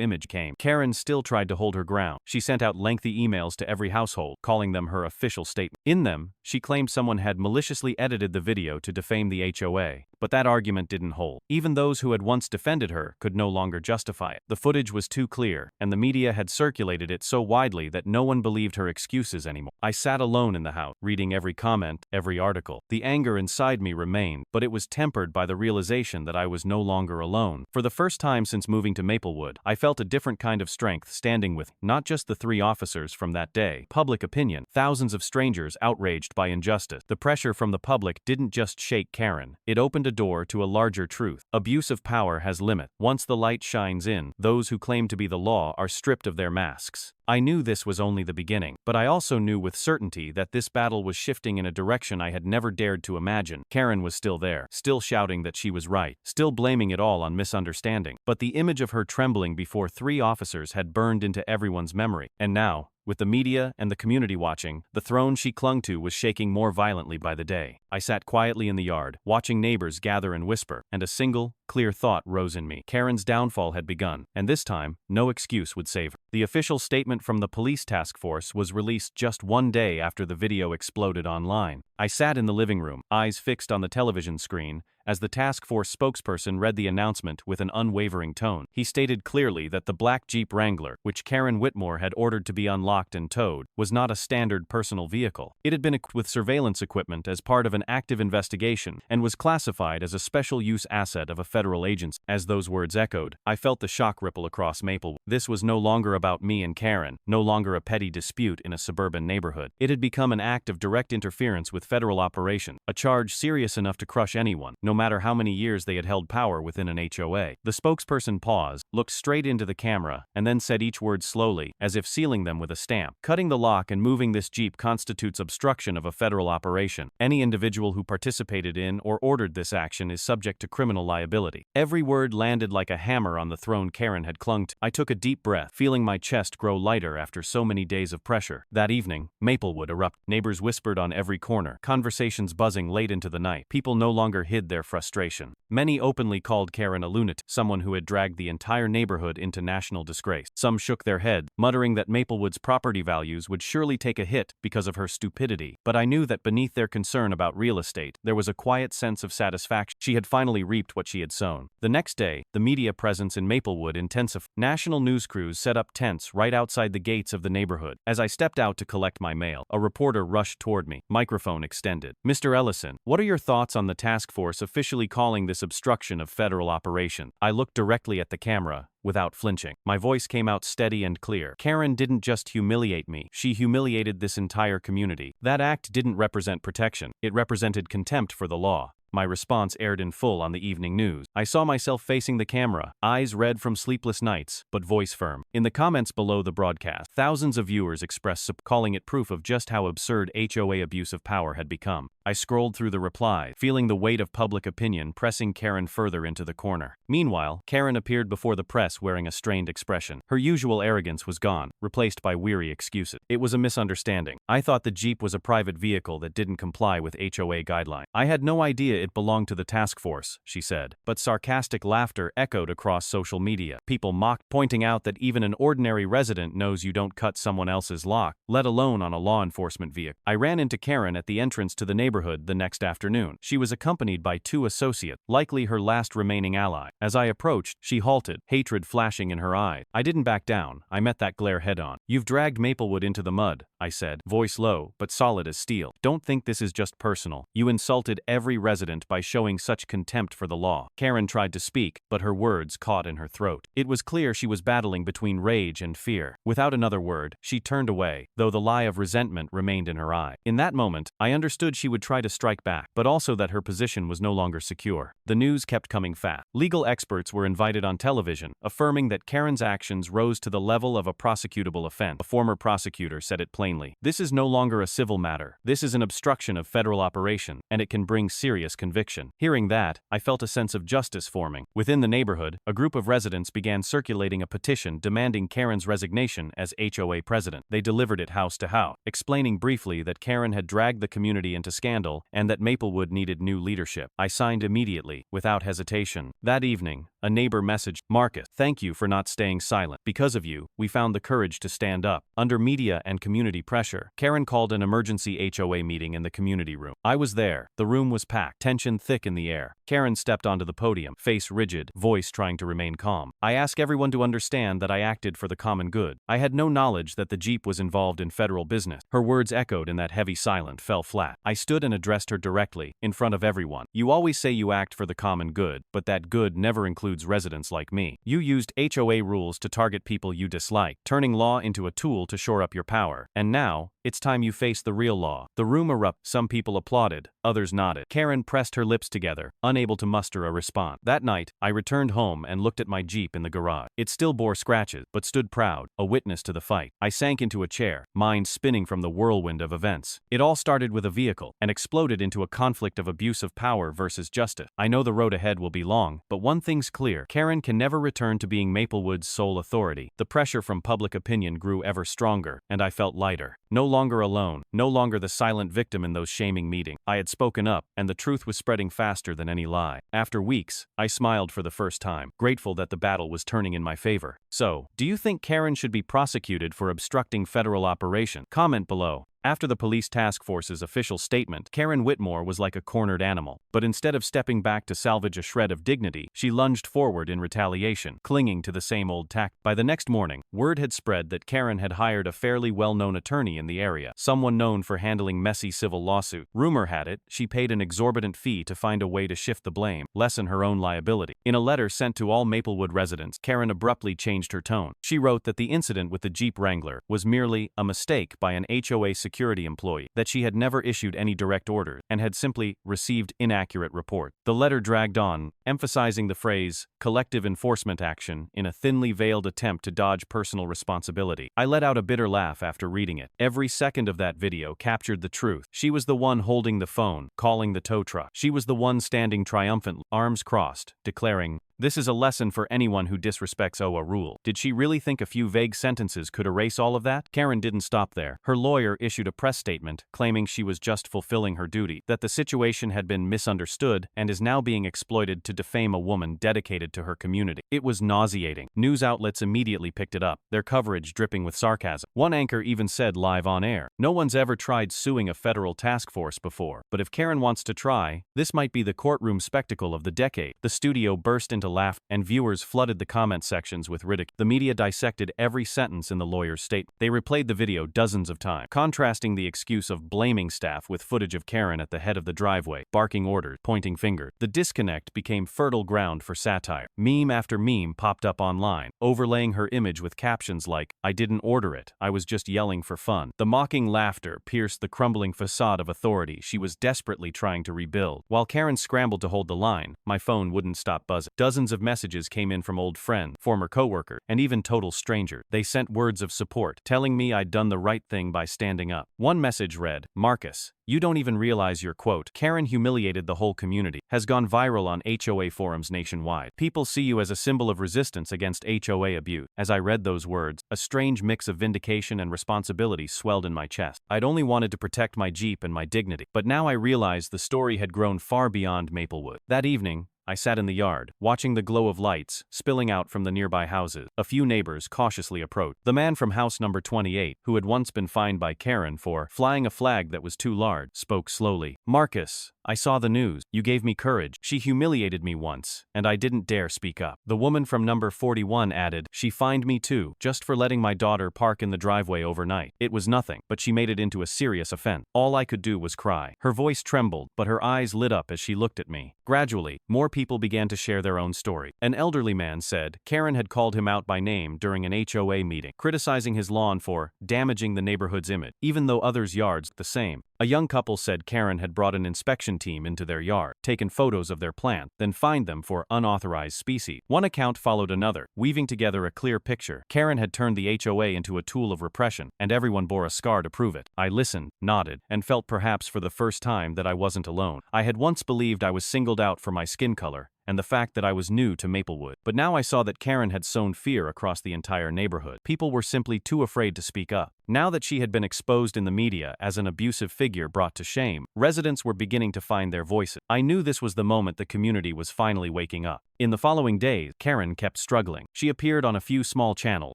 image came. Karen still tried to hold her ground. She sent out lengthy emails to every household, calling them her official statement. In them, she claimed someone had maliciously edited the video to defame the HOA. But that argument didn't hold. Even those who had once defended her could no longer justify it. The footage was too clear, and the media had circulated it so widely that no one believed her excuses anymore. I sat alone in the house, reading every comment, every article. The anger inside me remained, but it was tempered by the realization that I was no longer alone. For the first time since moving to Maplewood, I felt a different kind of strength standing with not just the 3 officers from that day. Public opinion, thousands of strangers outraged by injustice. The pressure from the public didn't just shake Karen, it opened a door to a larger truth. Abuse of power has limits. Once the light shines in, those who claim to be the law are stripped of their masks. I knew this was only the beginning, but I also knew with certainty that this battle was shifting in a direction I had never dared to imagine. Karen was still there, still shouting that she was right, still blaming it all on misunderstanding. But the image of her trembling before 3 officers had burned into everyone's memory. And now, with the media and the community watching, the throne she clung to was shaking more violently by the day. I sat quietly in the yard, watching neighbors gather and whisper, and a single, clear thought rose in me. Karen's downfall had begun, and this time, no excuse would save her. The official statement from the police task force was released just 1 day after the video exploded online. I sat in the living room, eyes fixed on the television screen, as the task force spokesperson read the announcement with an unwavering tone. He stated clearly that the black Jeep Wrangler, which Karen Whitmore had ordered to be unlocked and towed, was not a standard personal vehicle. It had been equipped with surveillance equipment as part of an active investigation and was classified as a special use asset of a federal agency. As those words echoed, I felt the shock ripple across Maplewood. This was no longer about me and Karen, no longer a petty dispute in a suburban neighborhood. It had become an act of direct interference with federal operations, a charge serious enough to crush anyone, no matter how many years they had held power within an HOA. The spokesperson paused, looked straight into the camera, and then said each word slowly, as if sealing them with a stamp. Cutting the lock and moving this Jeep constitutes obstruction of a federal operation. Any individual who participated in or ordered this action is subject to criminal liability. Every word landed like a hammer on the throne Karen had clung to. I took a deep breath, feeling my chest grow lighter after so many days of pressure. That evening, Maplewood erupted. Neighbors whispered on every corner, conversations buzzing late into the night. People no longer hid their frustration. Many openly called Karen a lunatic, someone who had dragged the entire neighborhood into national disgrace. Some shook their heads, muttering that Maplewood's property values would surely take a hit because of her stupidity. But I knew that beneath their concern about real estate, there was a quiet sense of satisfaction. She had finally reaped what she had sown. The next day, the media presence in Maplewood intensified. National news crews set up tents right outside the gates of the neighborhood. As I stepped out to collect my mail, a reporter rushed toward me, microphone extended. "Mr. Ellison, what are your thoughts on the task force officially calling this obstruction of federal operation?" I looked directly at the camera, without flinching. My voice came out steady and clear. Karen didn't just humiliate me, she humiliated this entire community. That act didn't represent protection, it represented contempt for the law. My response aired in full on the evening news. I saw myself facing the camera, eyes red from sleepless nights, but voice firm. In the comments below the broadcast, thousands of viewers expressed support, calling it proof of just how absurd HOA abuse of power had become. I scrolled through the replies, feeling the weight of public opinion pressing Karen further into the corner. Meanwhile, Karen appeared before the press wearing a strained expression. Her usual arrogance was gone, replaced by weary excuses. It was a misunderstanding. I thought the Jeep was a private vehicle that didn't comply with HOA guidelines. I had no idea it belonged to the task force, she said. But sarcastic laughter echoed across social media. People mocked, pointing out that even an ordinary resident knows you don't cut someone else's lock, let alone on a law enforcement vehicle. I ran into Karen at the entrance to the neighborhood the next afternoon. She was accompanied by 2 associates, likely her last remaining ally. As I approached, she halted, hatred flashing in her eyes. I didn't back down, I met that glare head-on. "You've dragged Maplewood into the mud," I said, voice low, but solid as steel. "Don't think this is just personal. You insulted every resident by showing such contempt for the law." Karen tried to speak, but her words caught in her throat. It was clear she was battling between rage and fear. Without another word, she turned away, though the lie of resentment remained in her eye. In that moment, I understood she would try to strike back, but also that her position was no longer secure. The news kept coming fast. Legal experts were invited on television, affirming that Karen's actions rose to the level of a prosecutable offense. A former prosecutor said it plainly. "This is no longer a civil matter. This is an obstruction of federal operation, and it can bring serious conviction." Hearing that, I felt a sense of justice forming. Within the neighborhood, a group of residents began circulating a petition demanding Karen's resignation as HOA president. They delivered it house to house, explaining briefly that Karen had dragged the community into scandal and that Maplewood needed new leadership. I signed immediately, without hesitation. That evening, a neighbor messaged, "Marcus, thank you for not staying silent. Because of you, we found the courage to stand up." Under media and community pressure, Karen called an emergency HOA meeting in the community room. I was there. The room was packed, tension thick in the air. Karen stepped onto the podium, face rigid, voice trying to remain calm. "I ask everyone to understand that I acted for the common good. I had no knowledge that the Jeep was involved in federal business." Her words echoed in that heavy silence, fell flat. I stood and addressed her directly, in front of everyone. "You always say you act for the common good, but that good never includes residents like me. You used HOA rules to target people you dislike, turning law into a tool to shore up your power. And now, It's time you face the real law." The room erupted. Some people applauded, others nodded. Karen pressed her lips together, unable to muster a response. That night, I returned home and looked at my Jeep in the garage. It still bore scratches, but stood proud, a witness to the fight. I sank into a chair, mind spinning from the whirlwind of events. It all started with a vehicle, and exploded into a conflict of abuse of power versus justice. I know the road ahead will be long, but one thing's clear: Karen can never return to being Maplewood's sole authority. The pressure from public opinion grew ever stronger, and I felt lighter. No longer alone, no longer the silent victim in those shaming meetings. I had spoken up, and the truth was spreading faster than any lie. After weeks, I smiled for the first time, grateful that the battle was turning in my favor. So, do you think Karen should be prosecuted for obstructing federal operation? Comment below. After the police task force's official statement, Karen Whitmore was like a cornered animal. But instead of stepping back to salvage a shred of dignity, she lunged forward in retaliation, clinging to the same old tack. By the next morning, word had spread that Karen had hired a fairly well-known attorney in the area, someone known for handling messy civil lawsuits. Rumor had it, she paid an exorbitant fee to find a way to shift the blame, lessen her own liability. In a letter sent to all Maplewood residents, Karen abruptly changed her tone. She wrote that the incident with the Jeep Wrangler was merely a mistake by an HOA security employee, that she had never issued any direct orders, and had simply received inaccurate reports. The letter dragged on, emphasizing the phrase, collective enforcement action, in a thinly veiled attempt to dodge personal responsibility. I let out a bitter laugh after reading it. Every second of that video captured the truth. She was the one holding the phone, calling the tow truck. She was the one standing triumphant, arms crossed, declaring, "This is a lesson for anyone who disrespects HOA rule." Did she really think a few vague sentences could erase all of that? Karen didn't stop there. Her lawyer issued a press statement claiming she was just fulfilling her duty, that the situation had been misunderstood and is now being exploited to defame a woman dedicated to her community. It was nauseating. News outlets immediately picked it up, their coverage dripping with sarcasm. One anchor even said live on air, "No one's ever tried suing a federal task force before, but if Karen wants to try, this might be the courtroom spectacle of the decade." The studio burst into laughter, and viewers flooded the comment sections with ridicule. The media dissected every sentence in the lawyer's statement. They replayed the video dozens of times, contrasting the excuse of blaming staff with footage of Karen at the head of the driveway, barking orders, pointing fingers. The disconnect became fertile ground for satire. Meme after meme popped up online, overlaying her image with captions like, "I didn't order it, I was just yelling for fun." The mocking laughter pierced the crumbling facade of authority she was desperately trying to rebuild. While Karen scrambled to hold the line, my phone wouldn't stop buzzing. Dozens of messages came in from old friends, former coworkers, and even total strangers. They sent words of support, telling me I'd done the right thing by standing up. One message read, "Marcus, you don't even realize your quote, Karen humiliated the whole community, has gone viral on HOA forums nationwide. People see you as a symbol of resistance against HOA abuse." As I read those words, a strange mix of vindication and responsibility swelled in my chest. I'd only wanted to protect my Jeep and my dignity, but now I realized the story had grown far beyond Maplewood. That evening, I sat in the yard, watching the glow of lights spilling out from the nearby houses. A few neighbors cautiously approached. The man from house number 28, who had once been fined by Karen for flying a flag that was too large, spoke slowly. "Marcus, I saw the news. You gave me courage. She humiliated me once, and I didn't dare speak up." The woman from number 41 added, "She fined me too, just for letting my daughter park in the driveway overnight. It was nothing, but she made it into a serious offense." All I could do was cry. Her voice trembled, but her eyes lit up as she looked at me. Gradually, more people began to share their own story. An elderly man said Karen had called him out by name during an HOA meeting, criticizing his lawn for damaging the neighborhood's image, even though others' yards the same. A young couple said Karen had brought an inspection team into their yard, taken photos of their plant, then fined them for unauthorized species. One account followed another, weaving together a clear picture. Karen had turned the HOA into a tool of repression, and everyone bore a scar to prove it. I listened, nodded, and felt perhaps for the first time that I wasn't alone. I had once believed I was singled out for my skin color, and the fact that I was new to Maplewood. But now I saw that Karen had sown fear across the entire neighborhood. People were simply too afraid to speak up. Now that she had been exposed in the media as an abusive figure brought to shame, residents were beginning to find their voices. I knew this was the moment the community was finally waking up. In the following days, Karen kept struggling. She appeared on a few small channels,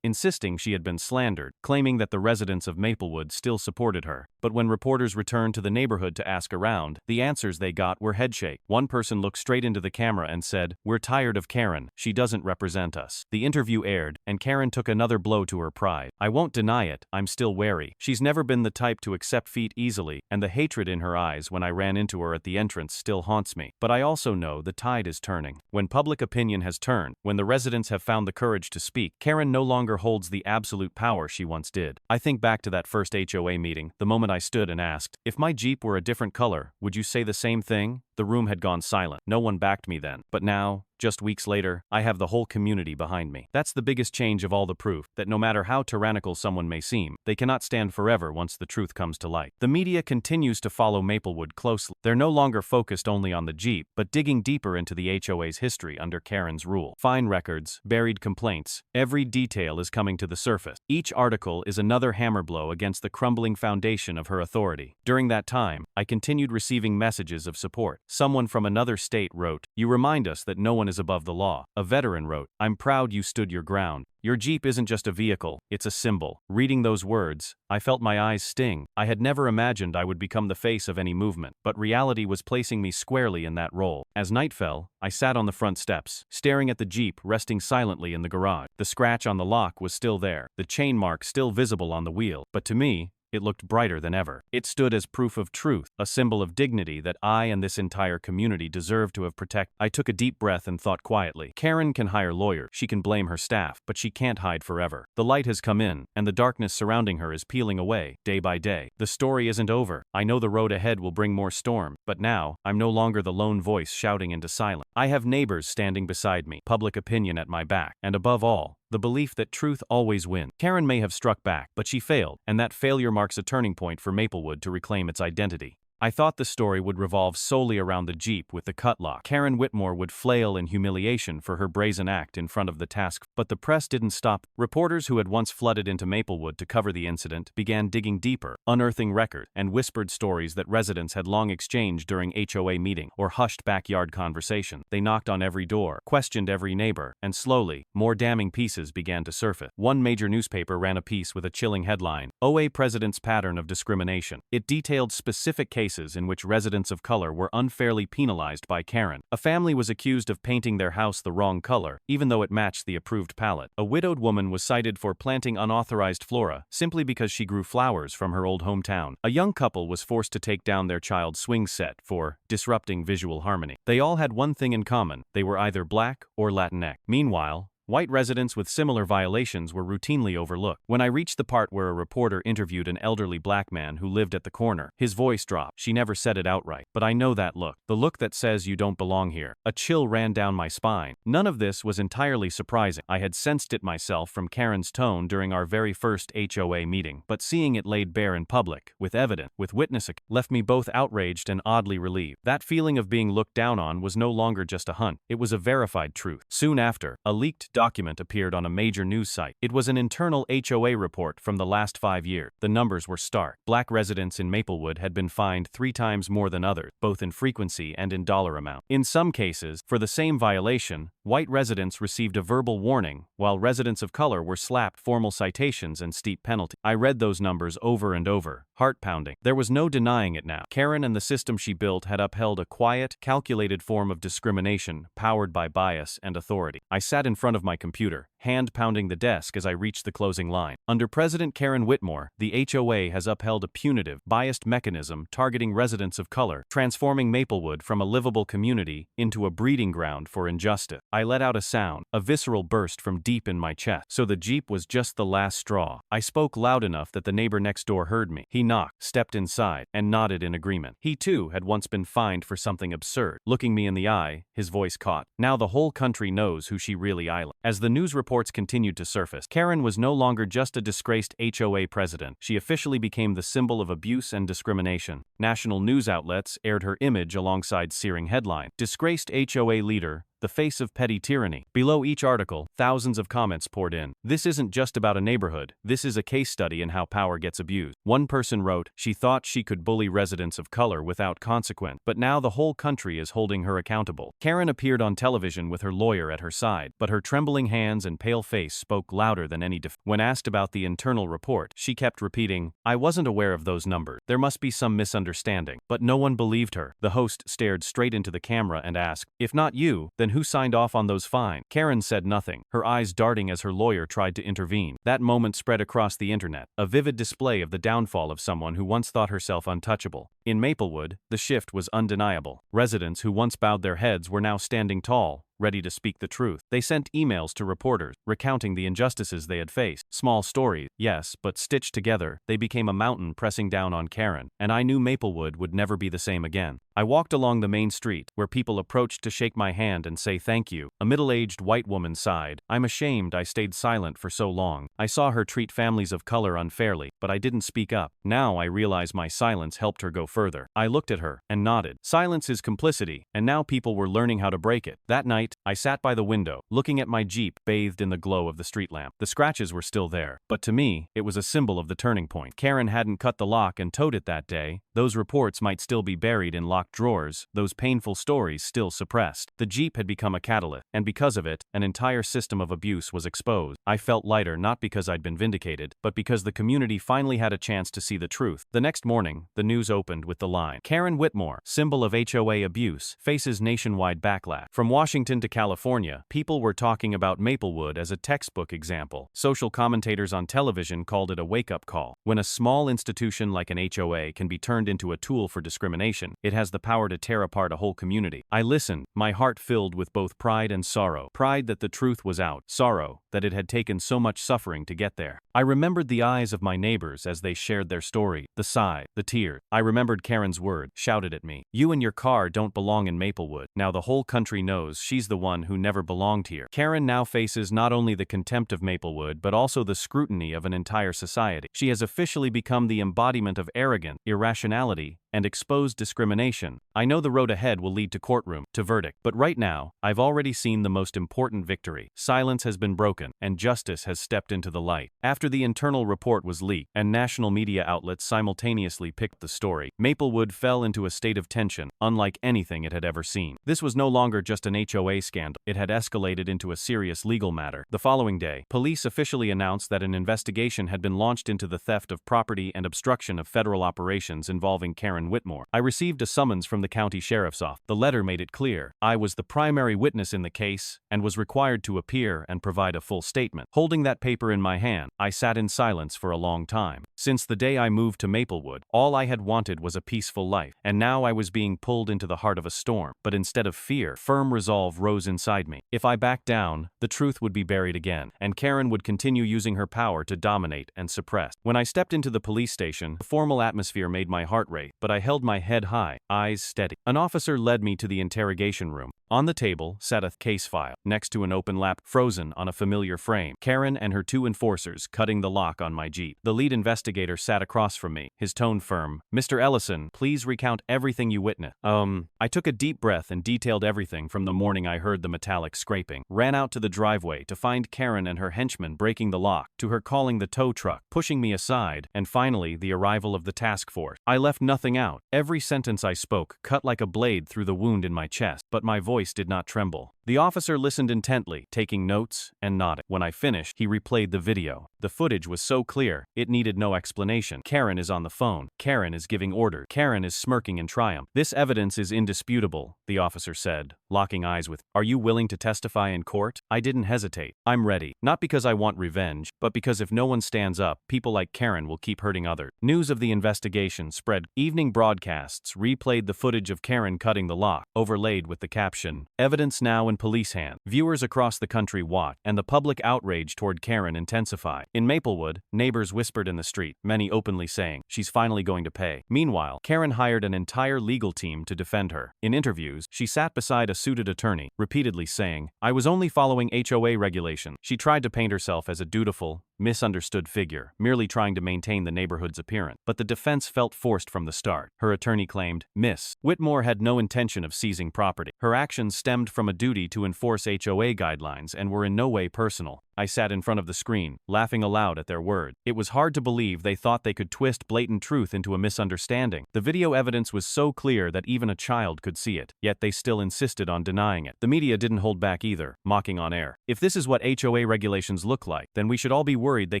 insisting she had been slandered, claiming that the residents of Maplewood still supported her. But when reporters returned to the neighborhood to ask around, the answers they got were headshake. One person looked straight into the camera and said, "We're tired of Karen. She doesn't represent us." The interview aired, and Karen took another blow to her pride. "I won't deny it, I'm still wary. She's never been the type to accept defeat easily, and the hatred in her eyes when I ran into her at the entrance still haunts me. But I also know the tide is turning. When public public opinion has turned, when the residents have found the courage to speak, Karen no longer holds the absolute power she once did. I think back to that first HOA meeting, the moment I stood and asked, "If my Jeep were a different color, would you say the same thing?" The room had gone silent. No one backed me then. But now, just weeks later, I have the whole community behind me. That's the biggest change of all, the proof that no matter how tyrannical someone may seem, they cannot stand forever once the truth comes to light. The media continues to follow Maplewood closely. They're no longer focused only on the Jeep, but digging deeper into the HOA's history under Karen's rule. Fine records, buried complaints, every detail is coming to the surface. Each article is another hammer blow against the crumbling foundation of her authority. During that time, I continued receiving messages of support. Someone from another state wrote, "You remind us that no one is above the law." A veteran wrote, "I'm proud you stood your ground. Your Jeep isn't just a vehicle, it's a symbol." Reading those words, I felt my eyes sting. I had never imagined I would become the face of any movement, but reality was placing me squarely in that role. As night fell, I sat on the front steps, staring at the Jeep resting silently in the garage. The scratch on the lock was still there, the chain mark still visible on the wheel, but to me, it looked brighter than ever. It stood as proof of truth, a symbol of dignity that I and this entire community deserve to have protected. I took a deep breath and thought quietly. Karen can hire lawyers, she can blame her staff, but she can't hide forever. The light has come in, and the darkness surrounding her is peeling away, day by day. The story isn't over. I know the road ahead will bring more storm, but now, I'm no longer the lone voice shouting into silence. I have neighbors standing beside me, public opinion at my back, and above all, the belief that truth always wins. Karen may have struck back, but she failed, and that failure marks a turning point for Maplewood to reclaim its identity. I thought the story would revolve solely around the Jeep with the cut lock. Karen Whitmore would flail in humiliation for her brazen act in front of the task, but the press didn't stop. Reporters who had once flooded into Maplewood to cover the incident began digging deeper, unearthing records and whispered stories that residents had long exchanged during HOA meeting or hushed backyard conversation. They knocked on every door, questioned every neighbor, and slowly, more damning pieces began to surface. One major newspaper ran a piece with a chilling headline, "OA President's Pattern of Discrimination." It detailed specific cases in which residents of color were unfairly penalized by Karen. A family was accused of painting their house the wrong color, even though it matched the approved palette. A widowed woman was cited for planting unauthorized flora simply because she grew flowers from her old hometown. A young couple was forced to take down their child's swing set for disrupting visual harmony. They all had one thing in common: they were either Black or Latinx. Meanwhile, white residents with similar violations were routinely overlooked. When I reached the part where a reporter interviewed an elderly Black man who lived at the corner, his voice dropped. She never said it outright, but I know that look. The look that says you don't belong here. A chill ran down my spine. None of this was entirely surprising. I had sensed it myself from Karen's tone during our very first HOA meeting, but seeing it laid bare in public, with evidence, with witness, left me both outraged and oddly relieved. That feeling of being looked down on was no longer just a hunch. It was a verified truth. Soon after, a leaked document appeared on a major news site. It was an internal HOA report from the last 5 years. The numbers were stark. Black residents in Maplewood had been fined 3 times more than others, both in frequency and in dollar amount. In some cases, for the same violation, white residents received a verbal warning, while residents of color were slapped formal citations and steep penalties. I read those numbers over and over, heart-pounding. There was no denying it now. Karen and the system she built had upheld a quiet, calculated form of discrimination powered by bias and authority. I sat in front of my computer, hand pounding the desk as I reached the closing line. Under President Karen Whitmore, the HOA has upheld a punitive, biased mechanism targeting residents of color, transforming Maplewood from a livable community into a breeding ground for injustice. I let out a sound, a visceral burst from deep in my chest. So the Jeep was just the last straw. I spoke loud enough that the neighbor next door heard me. He knocked, stepped inside, and nodded in agreement. He too had once been fined for something absurd. Looking me in the eye, his voice caught. Now the whole country knows who she really is. As the news reports continued to surface, Karen was no longer just a disgraced HOA president. She officially became the symbol of abuse and discrimination. National news outlets aired her image alongside searing headlines. Disgraced HOA leader, the face of petty tyranny. Below each article, thousands of comments poured in. This isn't just about a neighborhood, this is a case study in how power gets abused. One person wrote, she thought she could bully residents of color without consequence, but now the whole country is holding her accountable. Karen appeared on television with her lawyer at her side, but her trembling hands and pale face spoke louder than any defense. When asked about the internal report, she kept repeating, I wasn't aware of those numbers. There must be some misunderstanding. But no one believed her. The host stared straight into the camera and asked, if not you, then who signed off on those fines? Karen said nothing, her eyes darting as her lawyer tried to intervene. That moment spread across the internet, a vivid display of the downfall of someone who once thought herself untouchable. In Maplewood, the shift was undeniable. Residents who once bowed their heads were now standing tall, ready to speak the truth. They sent emails to reporters, recounting the injustices they had faced. Small stories, yes, but stitched together, they became a mountain pressing down on Karen, and I knew Maplewood would never be the same again. I walked along the main street, where people approached to shake my hand and say thank you. A middle-aged white woman sighed. I'm ashamed I stayed silent for so long. I saw her treat families of color unfairly, but I didn't speak up. Now I realize my silence helped her go further. I looked at her and nodded. Silence is complicity, and now people were learning how to break it. That night, I sat by the window, looking at my Jeep bathed in the glow of the street lamp. The scratches were still there, but to me, it was a symbol of the turning point. Karen hadn't cut the lock and towed it that day. Those reports might still be buried in locked drawers, those painful stories still suppressed. The Jeep had become a catalyst, and because of it, an entire system of abuse was exposed. I felt lighter not because I'd been vindicated, but because the community finally had a chance to see the truth. The next morning, the news opened with the line, Karen Whitmore, symbol of HOA abuse, faces nationwide backlash. From Washington to California, people were talking about Maplewood as a textbook example. Social commentators on television called it a wake-up call. When a small institution like an HOA can be turned into a tool for discrimination, it has the power to tear apart a whole community. I listened, my heart filled with both pride and sorrow. Pride that the truth was out, sorrow that it had taken so much suffering to get there. I remembered the eyes of my neighbors as they shared their story, the sigh, the tears. I remembered Karen's word, shouted at me. You and your car don't belong in Maplewood. Now the whole country knows she's the one who never belonged here. Karen now faces not only the contempt of Maplewood but also the scrutiny of an entire society. She has officially become the embodiment of arrogance, irrationality, and exposed discrimination. I know the road ahead will lead to courtroom, to verdict, but right now, I've already seen the most important victory. Silence has been broken, and justice has stepped into the light. After the internal report was leaked, and national media outlets simultaneously picked the story, Maplewood fell into a state of tension, unlike anything it had ever seen. This was no longer just an HOA scandal, it had escalated into a serious legal matter. The following day, police officially announced that an investigation had been launched into the theft of property and obstruction of federal operations involving Karen Whitmore. I received a summons from the county sheriff's office. The letter made it clear I was the primary witness in the case and was required to appear and provide a full statement. Holding that paper in my hand, I sat in silence for a long time. Since the day I moved to Maplewood, all I had wanted was a peaceful life, and now I was being pulled into the heart of a storm. But instead of fear, firm resolve rose inside me. If I backed down, the truth would be buried again, and Karen would continue using her power to dominate and suppress. When I stepped into the police station, the formal atmosphere made my heart race, but I held my head high, eyes steady. An officer led me to the interrogation room. On the table sat a case file, next to an open lap, frozen on a familiar frame. Karen and her two enforcers cutting the lock on my Jeep. The lead investigator sat across from me, his tone firm. Mr. Ellison, please recount everything you witnessed. I took a deep breath and detailed everything from the morning I heard the metallic scraping, ran out to the driveway to find Karen and her henchmen breaking the lock, to her calling the tow truck, pushing me aside, and finally the arrival of the task force. I left nothing out. Every sentence I spoke cut like a blade through the wound in my chest, but my voice did not tremble. The officer listened intently, taking notes and nodding. When I finished, he replayed the video. The footage was so clear, it needed no explanation. Karen is on the phone. Karen is giving orders. Karen is smirking in triumph. This evidence is indisputable, the officer said, locking eyes with, Are you willing to testify in court? I didn't hesitate. I'm ready. Not because I want revenge, but because if no one stands up, people like Karen will keep hurting others. News of the investigation spread. Evening broadcasts replayed the footage of Karen cutting the lock, overlaid with the caption, Evidence now in police hands. Viewers across the country watched, and the public outrage toward Karen intensified. In Maplewood, neighbors whispered in the street, many openly saying, she's finally going to pay. Meanwhile, Karen hired an entire legal team to defend her. In interviews, she sat beside a suited attorney, repeatedly saying, I was only following HOA regulations. She tried to paint herself as a dutiful, misunderstood figure, merely trying to maintain the neighborhood's appearance. But the defense felt forced from the start. Her attorney claimed, Miss Whitmore had no intention of seizing property. Her actions stemmed from a duty to enforce HOA guidelines and were in no way personal. I sat in front of the screen, laughing aloud at their words. It was hard to believe they thought they could twist blatant truth into a misunderstanding. The video evidence was so clear that even a child could see it, yet they still insisted on denying it. The media didn't hold back either, mocking on air. If this is what HOA regulations look like, then we should all be worried they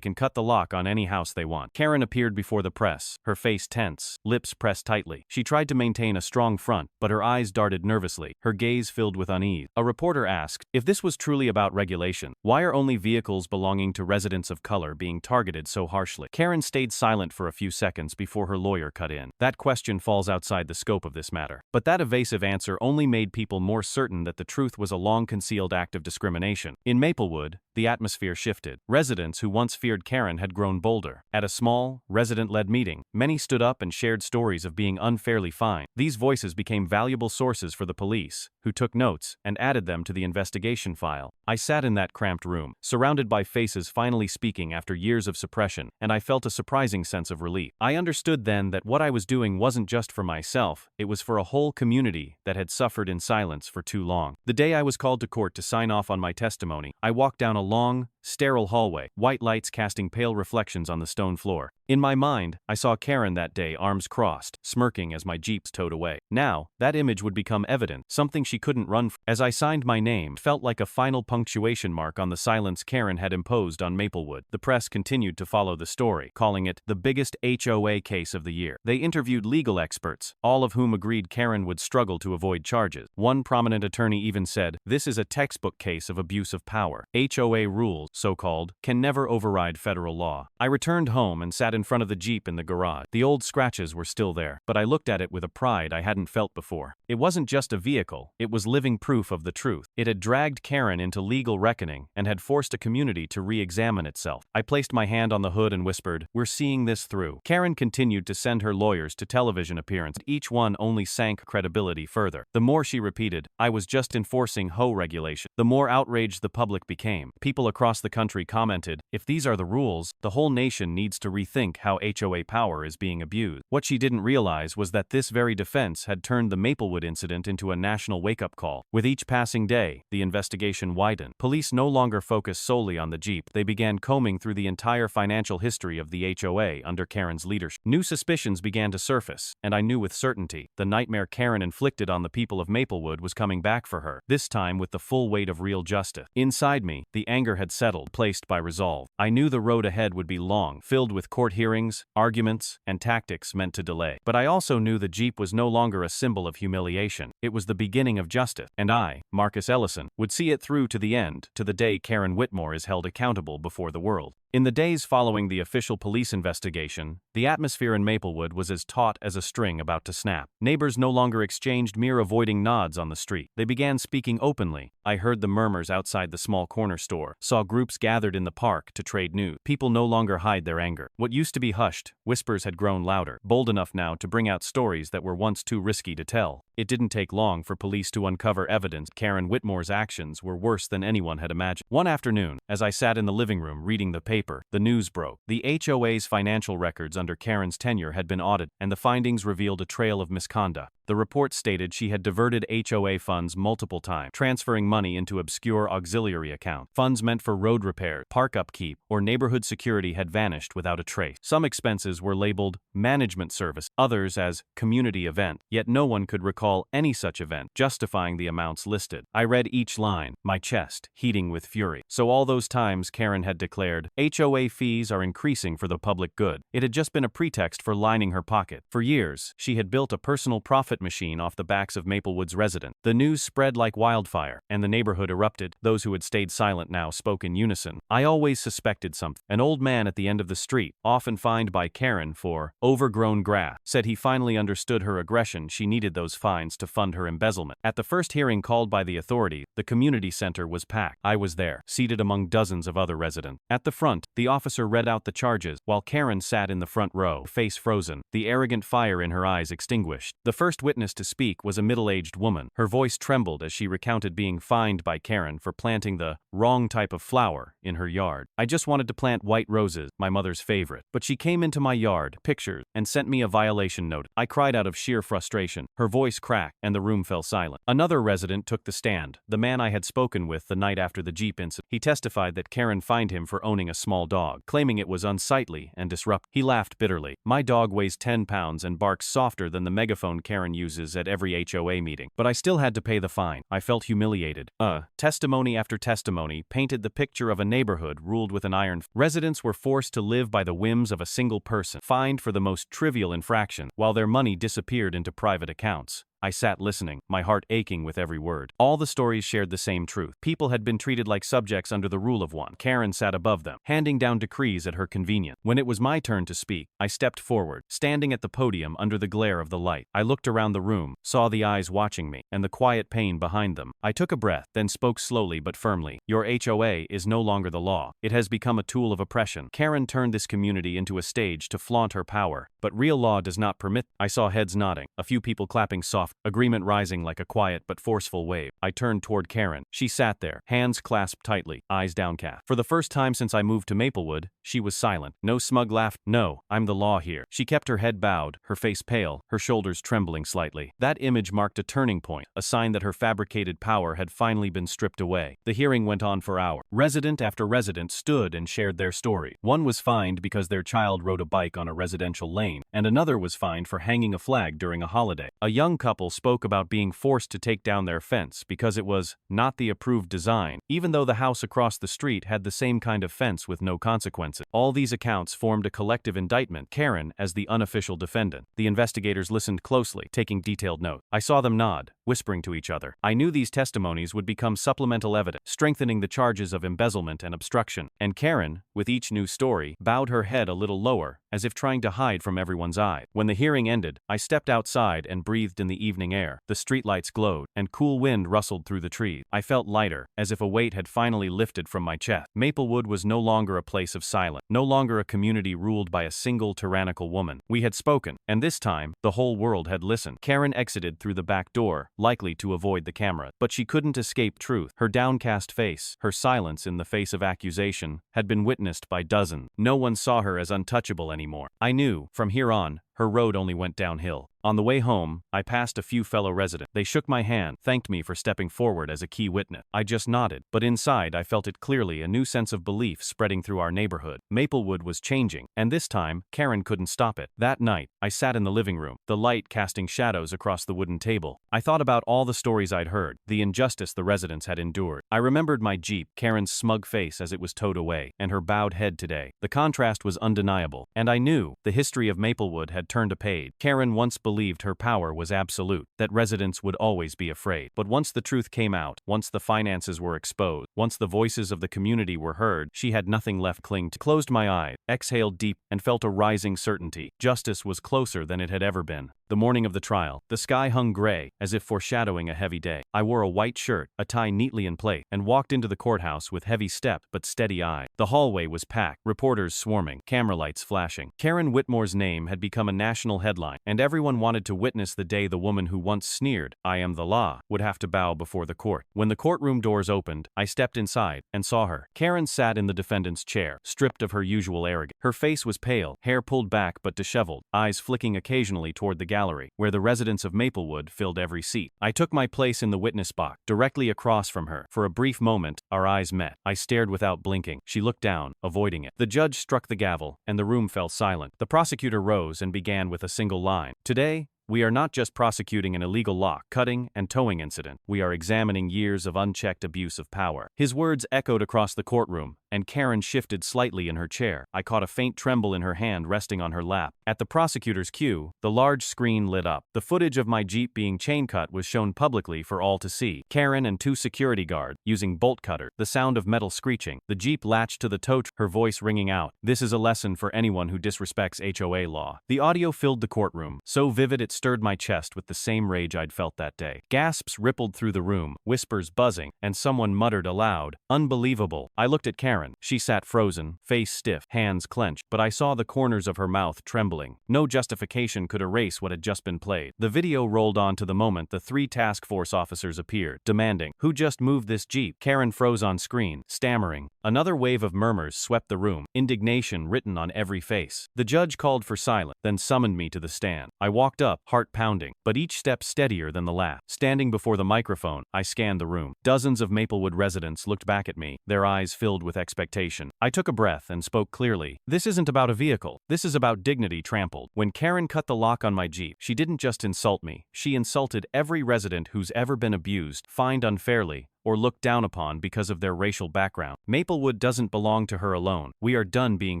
can cut the lock on any house they want. Karen appeared before the press, her face tense, lips pressed tightly. She tried to maintain a strong front, but her eyes darted nervously, her gaze filled with unease. A reporter asked, if this was truly about regulation, why are only vehicles belonging to residents of color being targeted so harshly? Karen stayed silent for a few seconds before her lawyer cut in. That question falls outside the scope of this matter. But that evasive answer only made people more certain that the truth was a long-concealed act of discrimination. In Maplewood, the atmosphere shifted. Residents who once feared Karen had grown bolder. At a small, resident-led meeting, many stood up and shared stories of being unfairly fined. These voices became valuable sources for the police, who took notes and added them to the investigation file. I sat in that cramped room, surrounded by faces finally speaking after years of suppression, and I felt a surprising sense of relief. I understood then that what I was doing wasn't just for myself, it was for a whole community that had suffered in silence for too long. The day I was called to court to sign off on my testimony, I walked down a long, sterile hallway, white lights casting pale reflections on the stone floor. In my mind, I saw Karen that day, arms crossed, smirking as my jeeps towed away. Now, that image would become evident, something she couldn't run from. As I signed my name, it felt like a final punctuation mark on the silence Karen had imposed on Maplewood. The press continued to follow the story, calling it the biggest HOA case of the year. They interviewed legal experts, all of whom agreed Karen would struggle to avoid charges. One prominent attorney even said, this is a textbook case of abuse of power. HOA rules, so-called, can never override federal law. I returned home and sat in front of the Jeep in the garage. The old scratches were still there, but I looked at it with a pride I hadn't felt before. It wasn't just a vehicle, it was living proof of the truth. It had dragged Karen into legal reckoning and had forced a community to re-examine itself. I placed my hand on the hood and whispered, we're seeing this through. Karen continued to send her lawyers to television appearances. Each one only sank credibility further. The more she repeated, I was just enforcing HOA regulation, the more outraged the public became. People across the country commented, if these are the rules, the whole nation needs to rethink how HOA power is being abused. What she didn't realize was that this very defense had turned the Maplewood incident into a national wake-up call. With each passing day, the investigation widened. Police no longer focused solely on the Jeep. They began combing through the entire financial history of the HOA under Karen's leadership. New suspicions began to surface, and I knew with certainty the nightmare Karen inflicted on the people of Maplewood was coming back for her, this time with the full weight of real justice. Inside me, the anger had settled, placed by resolve. I knew the road ahead would be long, filled with court hearings, arguments, and tactics meant to delay. But I also knew the Jeep was no longer a symbol of humiliation. It was the beginning of justice, and I, Marcus Ellison, would see it through to the end, to the day Karen Whitmore is held accountable before the world. In the days following the official police investigation, the atmosphere in Maplewood was as taut as a string about to snap. Neighbors no longer exchanged mere avoiding nods on the street. They began speaking openly. I heard the murmurs outside the small corner store, saw groups gathered in the park to trade news. People no longer hide their anger. What used to be hushed, whispers had grown louder, bold enough now to bring out stories that were once too risky to tell. It didn't take long for police to uncover evidence Karen Whitmore's actions were worse than anyone had imagined. One afternoon, as I sat in the living room reading the paper, the news broke. The HOA's financial records under Karen's tenure had been audited, and the findings revealed a trail of misconduct. The report stated she had diverted HOA funds multiple times, transferring money into obscure auxiliary accounts. Funds meant for road repairs, park upkeep, or neighborhood security had vanished without a trace. Some expenses were labeled management service, others as community event, yet no one could recall any such event, justifying the amounts listed. I read each line, my chest heating with fury. So all those times Karen had declared, HOA fees are increasing for the public good. It had just been a pretext for lining her pocket. For years, she had built a personal profit machine off the backs of Maplewood's residents. The news spread like wildfire, and the neighborhood erupted. Those who had stayed silent now spoke in unison. I always suspected something. An old man at the end of the street, often fined by Karen for overgrown grass, said he finally understood her aggression. She needed those fines to fund her embezzlement. At the first hearing called by the authority, the community center was packed. I was there, seated among dozens of other residents. At the front, the officer read out the charges, while Karen sat in the front row, face frozen, the arrogant fire in her eyes extinguished. The first witness to speak was a middle-aged woman. Her voice trembled as she recounted being fined by Karen for planting the wrong type of flower in her yard. I just wanted to plant white roses, my mother's favorite. But she came into my yard, pictures, and sent me a violation note. I cried out of sheer frustration. Her voice cracked, and the room fell silent. Another resident took the stand, the man I had spoken with the night after the Jeep incident. He testified that Karen fined him for owning a small dog, claiming it was unsightly and disruptive. He laughed bitterly. My dog weighs 10 pounds and barks softer than the megaphone Karen uses at every HOA meeting. But I still had to pay the fine. I felt humiliated. Testimony after testimony painted the picture of a neighborhood ruled with an iron fist. Residents were forced to live by the whims of a single person, fined for the most trivial infraction, while their money disappeared into private accounts. I sat listening, my heart aching with every word. All the stories shared the same truth. People had been treated like subjects under the rule of one. Karen sat above them, handing down decrees at her convenience. When it was my turn to speak, I stepped forward, standing at the podium under the glare of the light. I looked around the room, saw the eyes watching me, and the quiet pain behind them. I took a breath, then spoke slowly but firmly. Your HOA is no longer the law. It has become a tool of oppression. Karen turned this community into a stage to flaunt her power, but real law does not permit. I saw heads nodding, a few people clapping soft, agreement rising like a quiet but forceful wave. I turned toward Karen. She sat there, hands clasped tightly, eyes downcast. For the first time since I moved to Maplewood, she was silent. No smug laugh. No, I'm the law here. She kept her head bowed, her face pale, her shoulders trembling slightly. That image marked a turning point, a sign that her fabricated power had finally been stripped away. The hearing went on for hours. Resident after resident stood and shared their story. One was fined because their child rode a bike on a residential lane, and another was fined for hanging a flag during a holiday. A young couple spoke about being forced to take down their fence because it was not the approved design, even though the house across the street had the same kind of fence with no consequences. All these accounts formed a collective indictment, Karen as the unofficial defendant. The investigators listened closely, taking detailed note. I saw them nod, whispering to each other. I knew these testimonies would become supplemental evidence, strengthening the charges of embezzlement and obstruction. And Karen, with each new story, bowed her head a little lower, as if trying to hide from everyone's eye. When the hearing ended, I stepped outside and breathed in the evening air. The streetlights glowed, and cool wind rustled through the trees. I felt lighter, as if a weight had finally lifted from my chest. Maplewood was no longer a place of silence, no longer a community ruled by a single tyrannical woman. We had spoken, and this time, the whole world had listened. Karen exited through the back door, likely to avoid the camera. But she couldn't escape truth. Her downcast face, her silence in the face of accusation, had been witnessed by dozens. No one saw her as untouchable anymore. I knew, from here on, her road only went downhill. On the way home, I passed a few fellow residents. They shook my hand, thanked me for stepping forward as a key witness. I just nodded, but inside I felt it clearly, a new sense of belief spreading through our neighborhood. Maplewood was changing, and this time, Karen couldn't stop it. That night, I sat in the living room, the light casting shadows across the wooden table. I thought about all the stories I'd heard, the injustice the residents had endured. I remembered my Jeep, Karen's smug face as it was towed away, and her bowed head today. The contrast was undeniable, and I knew the history of Maplewood had turned a page. Karen once believed her power was absolute, that residents would always be afraid. But once the truth came out, once the finances were exposed, once the voices of the community were heard, she had nothing left to cling to. Closed my eyes, exhaled deep, and felt a rising certainty. Justice was closer than it had ever been. The morning of the trial, the sky hung gray, as if foreshadowing a heavy day. I wore a white shirt, a tie neatly in place, and walked into the courthouse with heavy step but steady eye. The hallway was packed, reporters swarming, camera lights flashing. Karen Whitmore's name had become a national headline, and everyone wanted to witness the day the woman who once sneered, "I am the law," would have to bow before the court. When the courtroom doors opened, I stepped inside and saw her. Karen sat in the defendant's chair, stripped of her usual arrogance. Her face was pale, hair pulled back but disheveled, eyes flicking occasionally toward the gallery, where the residents of Maplewood filled every seat. I took my place in the witness box, directly across from her. For a brief moment, our eyes met. I stared without blinking. She looked down, avoiding it. The judge struck the gavel, and the room fell silent. The prosecutor rose and began with a single line. Today, we are not just prosecuting an illegal lock, cutting, and towing incident. We are examining years of unchecked abuse of power. His words echoed across the courtroom, and Karen shifted slightly in her chair. I caught a faint tremble in her hand resting on her lap. At the prosecutor's cue, the large screen lit up. The footage of my Jeep being chain cut was shown publicly for all to see. Karen and two security guards, using bolt cutters, the sound of metal screeching, the Jeep latched to the tow truck, her voice ringing out. This is a lesson for anyone who disrespects HOA law. The audio filled the courtroom, so vivid it stirred my chest with the same rage I'd felt that day. Gasps rippled through the room, whispers buzzing, and someone muttered aloud, "Unbelievable." I looked at Karen. She sat frozen, face stiff, hands clenched, but I saw the corners of her mouth trembling. No justification could erase what had just been played. The video rolled on to the moment the three task force officers appeared, demanding, "Who just moved this Jeep?" Karen froze on screen, stammering. Another wave of murmurs swept the room, indignation written on every face. The judge called for silence, then summoned me to the stand. I walked up, heart pounding, but each step steadier than the last. Standing before the microphone, I scanned the room. Dozens of Maplewood residents looked back at me, their eyes filled with expectation. I took a breath and spoke clearly. This isn't about a vehicle. This is about dignity trampled. When Karen cut the lock on my Jeep, she didn't just insult me. She insulted every resident who's ever been abused, fined unfairly, or looked down upon because of their racial background. Maplewood doesn't belong to her alone. We are done being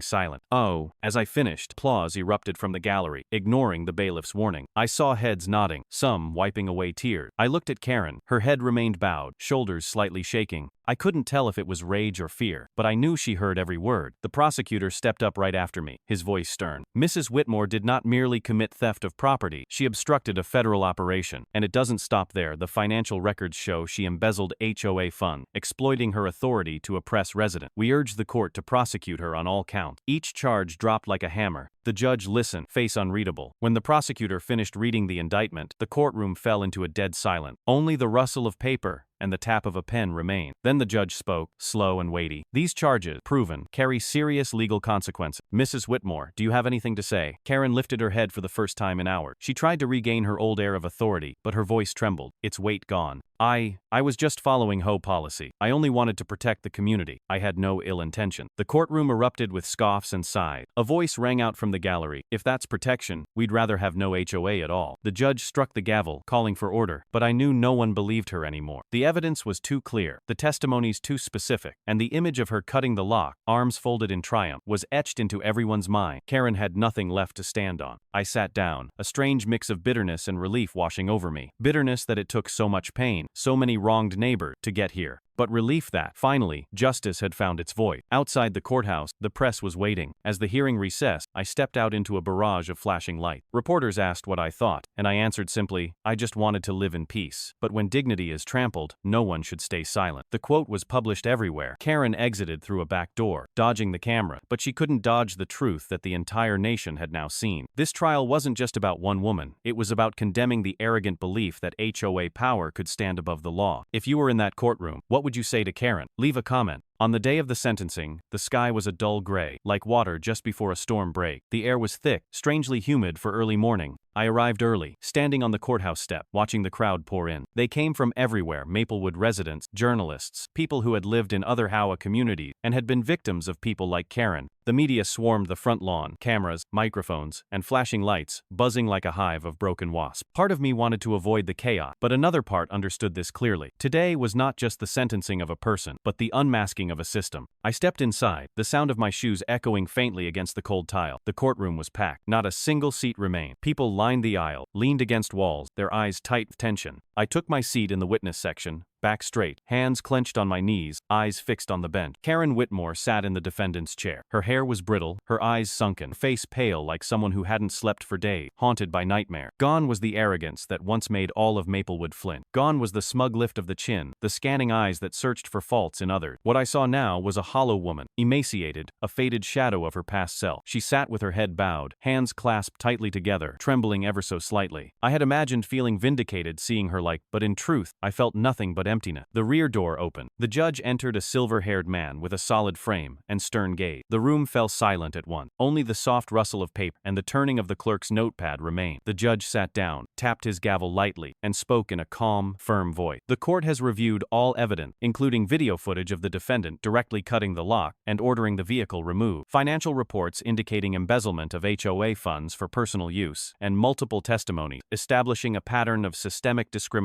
silent. Oh, as I finished, applause erupted from the gallery, ignoring the bailiff's warning. I saw heads nodding, some wiping away tears. I looked at Karen. Her head remained bowed, shoulders slightly shaking. I couldn't tell if it was rage or fear, but I knew she heard every word. The prosecutor stepped up right after me, his voice stern. Mrs. Whitmore did not merely commit theft of property, she obstructed a federal operation. And it doesn't stop there. The financial records show she embezzled HOA funds, exploiting her authority to oppress residents. We urged the court to prosecute her on all counts. Each charge dropped like a hammer. The judge listened, face unreadable. When the prosecutor finished reading the indictment, the courtroom fell into a dead silence. Only the rustle of paper and the tap of a pen remained. Then the judge spoke, slow and weighty. These charges, proven, carry serious legal consequences. Mrs. Whitmore, do you have anything to say? Karen lifted her head for the first time in hours. She tried to regain her old air of authority, but her voice trembled, its weight gone. I was just following HOA policy. I only wanted to protect the community. I had no ill intention. The courtroom erupted with scoffs and sighs. A voice rang out from the gallery. If that's protection, we'd rather have no HOA at all. The judge struck the gavel, calling for order, but I knew no one believed her anymore. The evidence was too clear, the testimonies too specific, and the image of her cutting the lock, arms folded in triumph, was etched into everyone's mind. Karen had nothing left to stand on. I sat down, a strange mix of bitterness and relief washing over me. Bitterness that it took so much pain, so many wronged neighbors, to get here. But relief that, finally, justice had found its voice. Outside the courthouse, the press was waiting. As the hearing recessed, I stepped out into a barrage of flashing light. Reporters asked what I thought, and I answered simply, I just wanted to live in peace. But when dignity is trampled, no one should stay silent. The quote was published everywhere. Karen exited through a back door, dodging the camera, but she couldn't dodge the truth that the entire nation had now seen. This trial wasn't just about one woman. It was about condemning the arrogant belief that HOA power could stand above the law. If you were in that courtroom, what would you say to Karen? Leave a comment. On the day of the sentencing, the sky was a dull gray, like water just before a storm break. The air was thick, strangely humid for early morning. I arrived early, standing on the courthouse step, watching the crowd pour in. They came from everywhere: Maplewood residents, journalists, people who had lived in other HOA communities and had been victims of people like Karen. The media swarmed the front lawn, cameras, microphones, and flashing lights, buzzing like a hive of broken wasps. Part of me wanted to avoid the chaos, but another part understood this clearly. Today was not just the sentencing of a person, but the unmasking of a system. I stepped inside, the sound of my shoes echoing faintly against the cold tile. The courtroom was packed. Not a single seat remained. People lined the aisle, leaned against walls, their eyes tight with tension. I took my seat in the witness section, back straight, hands clenched on my knees, eyes fixed on the bench. Karen Whitmore sat in the defendant's chair. Her hair was brittle, her eyes sunken, face pale like someone who hadn't slept for days, haunted by nightmare. Gone was the arrogance that once made all of Maplewood flinch. Gone was the smug lift of the chin, the scanning eyes that searched for faults in others. What I saw now was a hollow woman, emaciated, a faded shadow of her past self. She sat with her head bowed, hands clasped tightly together, trembling ever so slightly. I had imagined feeling vindicated seeing her but in truth, I felt nothing but emptiness. The rear door opened. The judge entered, a silver-haired man with a solid frame and stern gaze. The room fell silent at once. Only the soft rustle of paper and the turning of the clerk's notepad remained. The judge sat down, tapped his gavel lightly, and spoke in a calm, firm voice. The court has reviewed all evidence, including video footage of the defendant directly cutting the lock and ordering the vehicle removed, financial reports indicating embezzlement of HOA funds for personal use, and multiple testimonies establishing a pattern of systemic discrimination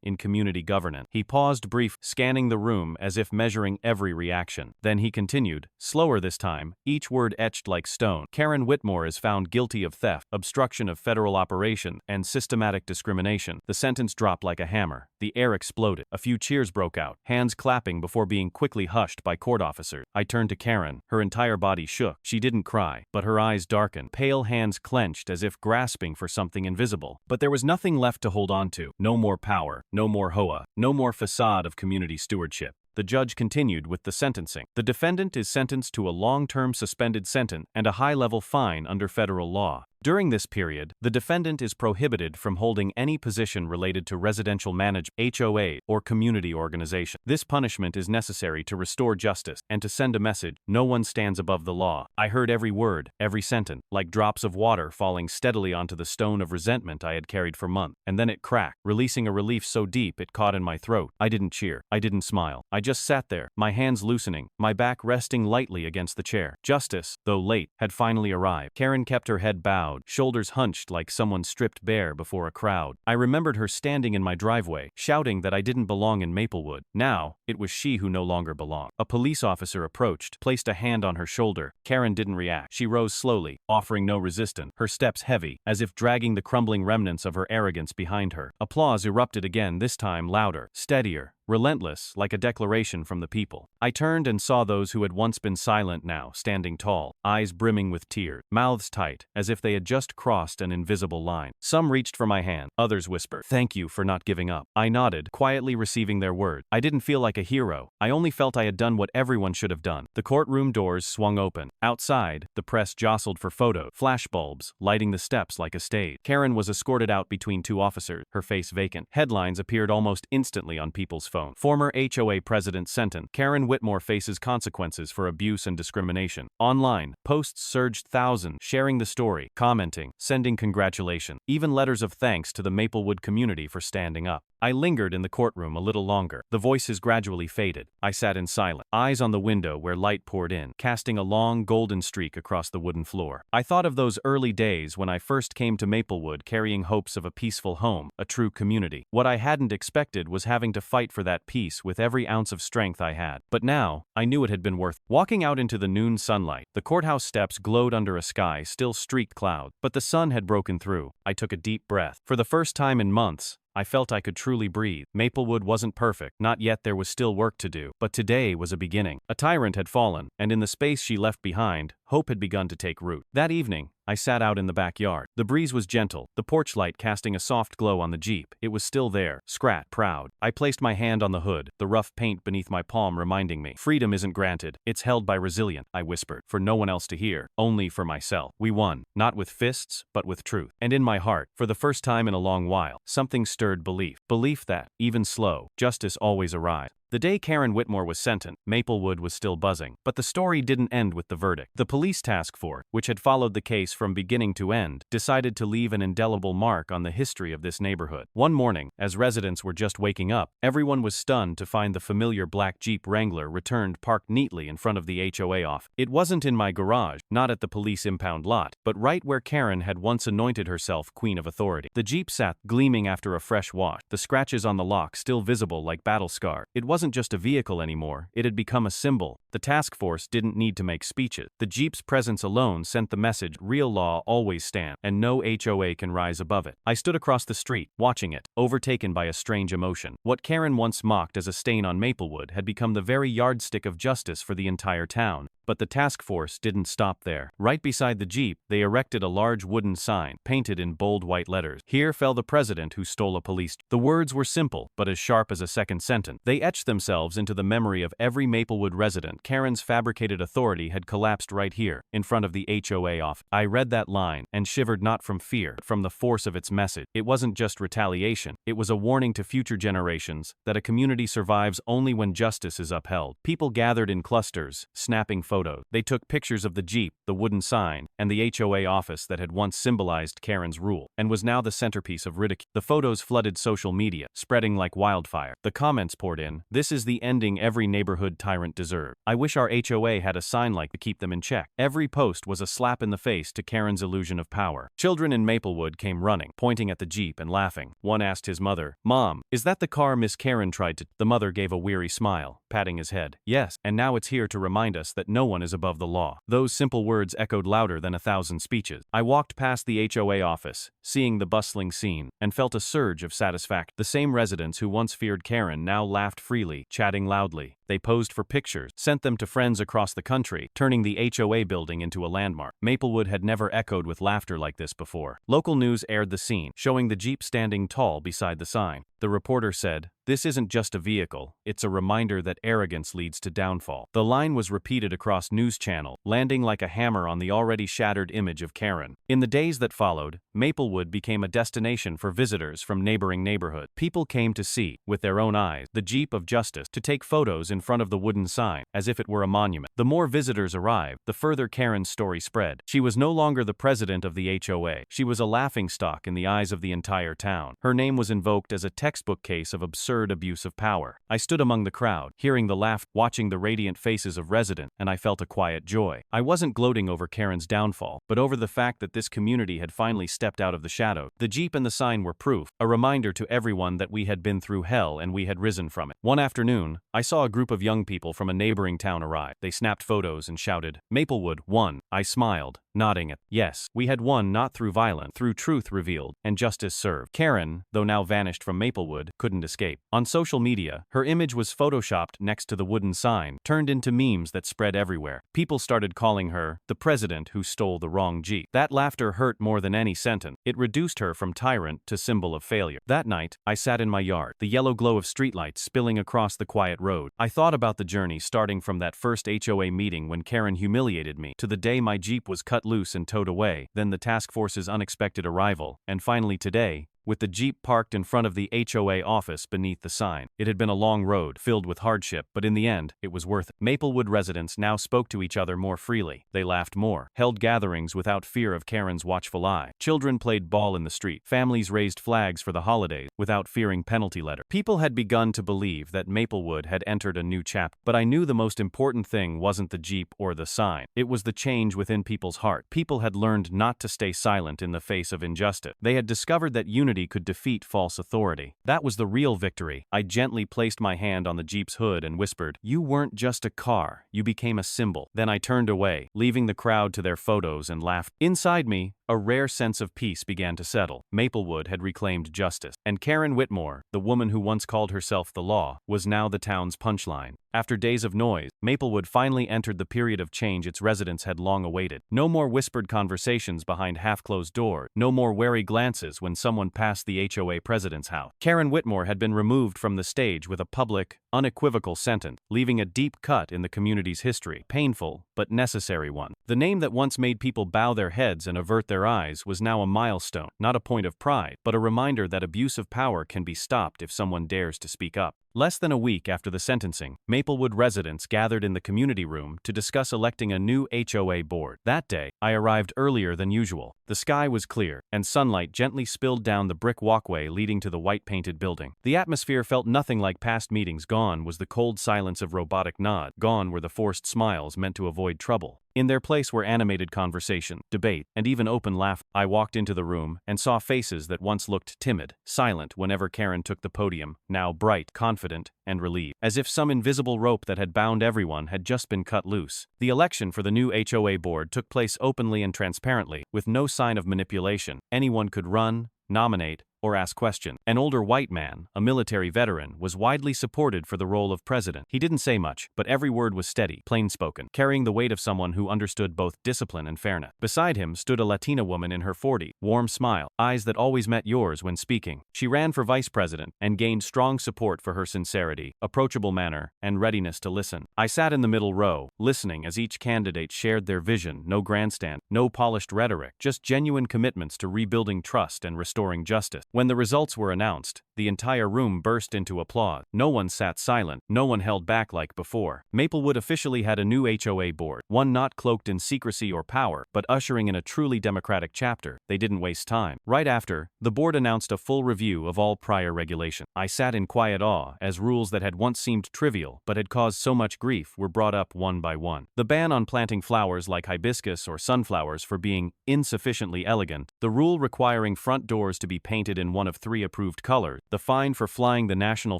in community governance. He paused brief, scanning the room as if measuring every reaction. Then he continued, slower this time, each word etched like stone. Karen Whitmore is found guilty of theft, obstruction of federal operation, and systematic discrimination. The sentence dropped like a hammer. The air exploded. A few cheers broke out, hands clapping before being quickly hushed by court officers. I turned to Karen. Her entire body shook. She didn't cry, but her eyes darkened, pale hands clenched as if grasping for something invisible. But there was nothing left to hold on to. No more power, no more HOA, no more facade of community stewardship. The judge continued with the sentencing. The defendant is sentenced to a long-term suspended sentence and a high-level fine under federal law. During this period, the defendant is prohibited from holding any position related to residential management, HOA, or community organization. This punishment is necessary to restore justice and to send a message: no one stands above the law. I heard every word, every sentence, like drops of water falling steadily onto the stone of resentment I had carried for months. And then it cracked, releasing a relief so deep it caught in my throat. I didn't cheer. I didn't smile. I just sat there, my hands loosening, my back resting lightly against the chair. Justice, though late, had finally arrived. Karen kept her head bowed, shoulders hunched like someone stripped bare before a crowd. I remembered her standing in my driveway, shouting that I didn't belong in Maplewood. Now, it was she who no longer belonged. A police officer approached, placed a hand on her shoulder. Karen didn't react. She rose slowly, offering no resistance, her steps heavy, as if dragging the crumbling remnants of her arrogance behind her. Applause erupted again, this time louder, steadier, relentless, like a declaration from the people. I turned and saw those who had once been silent now standing tall, eyes brimming with tears, mouths tight, as if they had just crossed an invisible line. Some reached for my hand, others whispered, "Thank you for not giving up." I nodded, quietly receiving their word. I didn't feel like a hero. I only felt I had done what everyone should have done. The courtroom doors swung open. Outside, the press jostled for photos, flashbulbs lighting the steps like a stage. Karen was escorted out between two officers, her face vacant. Headlines appeared almost instantly on people's phones. Former HOA president sentenced. Karen Whitmore faces consequences for abuse and discrimination. Online, posts surged, thousands sharing the story, commenting, sending congratulations, even letters of thanks to the Maplewood community for standing up. I lingered in the courtroom a little longer. The voices gradually faded. I sat in silence, eyes on the window where light poured in, casting a long golden streak across the wooden floor. I thought of those early days when I first came to Maplewood carrying hopes of a peaceful home, a true community. What I hadn't expected was having to fight for that peace with every ounce of strength I had. But now, I knew it had been worth it. Walking out into the noon sunlight, the courthouse steps glowed under a sky still streaked cloud, but the sun had broken through. I took a deep breath. For the first time in months, I felt I could truly breathe. Maplewood wasn't perfect, not yet, there was still work to do, but today was a beginning. A tyrant had fallen, and in the space she left behind, hope had begun to take root. That evening, I sat out in the backyard. The breeze was gentle, the porch light casting a soft glow on the Jeep. It was still there, scratched, proud. I placed my hand on the hood, the rough paint beneath my palm reminding me, freedom isn't granted, it's held by resilience. I whispered, for no one else to hear, only for myself. We won, not with fists, but with truth. And in my heart, for the first time in a long while, something stirred belief. Belief that, even slow, justice always arrived. The day Karen Whitmore was sentenced, Maplewood was still buzzing. But the story didn't end with the verdict. The police task force, which had followed the case from beginning to end, decided to leave an indelible mark on the history of this neighborhood. One morning, as residents were just waking up, everyone was stunned to find the familiar black Jeep Wrangler returned parked neatly in front of the HOA office. It wasn't in my garage, not at the police impound lot, but right where Karen had once anointed herself queen of authority. The Jeep sat, gleaming after a fresh wash, the scratches on the lock still visible like battle scars. It wasn't just a vehicle anymore, it had become a symbol. The task force didn't need to make speeches. The Jeep's presence alone sent the message, real law always stands, and no HOA can rise above it. I stood across the street, watching it, overtaken by a strange emotion. What Karen once mocked as a stain on Maplewood had become the very yardstick of justice for the entire town. But the task force didn't stop there. Right beside the Jeep, they erected a large wooden sign, painted in bold white letters. Here fell the president who stole a police. The words were simple, but as sharp as a second sentence. They etched themselves into the memory of every Maplewood resident. Karen's fabricated authority had collapsed right here, in front of the HOA office. I read that line, and shivered not from fear, but from the force of its message. It wasn't just retaliation, it was a warning to future generations that a community survives only when justice is upheld. People gathered in clusters, snapping photos. They took pictures of the Jeep, the wooden sign, and the HOA office that had once symbolized Karen's rule, and was now the centerpiece of ridicule. The photos flooded social media, spreading like wildfire. The comments poured in, "This is the ending every neighborhood tyrant deserved. I wish our HOA had a sign like to keep them in check." Every post was a slap in the face to Karen's illusion of power. Children in Maplewood came running, pointing at the Jeep and laughing. One asked his mother, "Mom, is that the car Miss Karen tried to—" The mother gave a weary smile, patting his head. "Yes, and now it's here to remind us that no one is above the law." Those simple words echoed louder than 1,000 speeches. I walked past the HOA office, seeing the bustling scene, and felt a surge of satisfaction. The same residents who once feared Karen now laughed freely, chatting loudly. They posed for pictures, sent them to friends across the country, turning the HOA building into a landmark. Maplewood had never echoed with laughter like this before. Local news aired the scene, showing the Jeep standing tall beside the sign. The reporter said, "This isn't just a vehicle, it's a reminder that arrogance leads to downfall." The line was repeated across news channels, landing like a hammer on the already shattered image of Karen. In the days that followed, Maplewood became a destination for visitors from neighboring neighborhoods. People came to see, with their own eyes, the Jeep of Justice, to take photos in front of the wooden sign, as if it were a monument. The more visitors arrived, the further Karen's story spread. She was no longer the president of the HOA. She was a laughingstock in the eyes of the entire town. Her name was invoked as a textbook case of absurd absurd abuse of power. I stood among the crowd, hearing the laugh, watching the radiant faces of residents, and I felt a quiet joy. I wasn't gloating over Karen's downfall, but over the fact that this community had finally stepped out of the shadow. The Jeep and the sign were proof, a reminder to everyone that we had been through hell and we had risen from it. One afternoon, I saw a group of young people from a neighboring town arrive. They snapped photos and shouted, "Maplewood won." I smiled, nodding it. Yes, we had won not through violence, through truth revealed, and justice served. Karen, though now vanished from Maplewood, couldn't escape. On social media, her image was photoshopped next to the wooden sign, turned into memes that spread everywhere. People started calling her the president who stole the wrong Jeep. That laughter hurt more than any sentence. It reduced her from tyrant to symbol of failure. That night, I sat in my yard, the yellow glow of streetlights spilling across the quiet road. I thought about the journey starting from that first HOA meeting when Karen humiliated me, to the day my Jeep was cut loose and towed away, then the task force's unexpected arrival, and finally today, with the Jeep parked in front of the HOA office beneath the sign. It had been a long road, filled with hardship, but in the end, it was worth it. Maplewood residents now spoke to each other more freely. They laughed more, held gatherings without fear of Karen's watchful eye. Children played ball in the street. Families raised flags for the holidays without fearing penalty letter. People had begun to believe that Maplewood had entered a new chapter. But I knew the most important thing wasn't the Jeep or the sign. It was the change within people's heart. People had learned not to stay silent in the face of injustice. They had discovered that unity could defeat false authority. That was the real victory. I gently placed my hand on the Jeep's hood and whispered, "You weren't just a car, you became a symbol." Then I turned away, leaving the crowd to their photos and laughed. Inside me, a rare sense of peace began to settle. Maplewood had reclaimed justice, and Karen Whitmore, the woman who once called herself the law, was now the town's punchline. After days of noise, Maplewood finally entered the period of change its residents had long awaited. No more whispered conversations behind half-closed doors, no more wary glances when someone passed the HOA president's house. Karen Whitmore had been removed from the stage with a public, unequivocal sentence, leaving a deep cut in the community's history, painful, but necessary one. The name that once made people bow their heads and avert their eyes was now a milestone, not a point of pride, but a reminder that abuse of power can be stopped if someone dares to speak up. Less than a week after the sentencing, Maplewood residents gathered in the community room to discuss electing a new HOA board. That day, I arrived earlier than usual. The sky was clear, and sunlight gently spilled down the brick walkway leading to the white-painted building. The atmosphere felt nothing like past meetings. Gone was the cold silence of robotic nod. Gone were the forced smiles meant to avoid trouble. In their place were animated conversation, debate, and even open laughter. I walked into the room and saw faces that once looked timid, silent whenever Karen took the podium, now bright, confident, and relieved, as if some invisible rope that had bound everyone had just been cut loose. The election for the new HOA board took place openly and transparently, with no sign of manipulation. Anyone could run, nominate, or ask questions. An older white man, a military veteran, was widely supported for the role of president. He didn't say much, but every word was steady, plain-spoken, carrying the weight of someone who understood both discipline and fairness. Beside him stood a Latina woman in her 40s, warm smile, eyes that always met yours when speaking. She ran for vice president and gained strong support for her sincerity, approachable manner, and readiness to listen. I sat in the middle row, listening as each candidate shared their vision. No grandstand, no polished rhetoric, just genuine commitments to rebuilding trust and restoring justice. When the results were announced, the entire room burst into applause. No one sat silent, no one held back like before. Maplewood officially had a new HOA board, one not cloaked in secrecy or power, but ushering in a truly democratic chapter. They didn't waste time. Right after, the board announced a full review of all prior regulations. I sat in quiet awe as rules that had once seemed trivial but had caused so much grief were brought up one by one. The ban on planting flowers like hibiscus or sunflowers for being insufficiently elegant, the rule requiring front doors to be painted in one of 3 approved colors, the fine for flying the national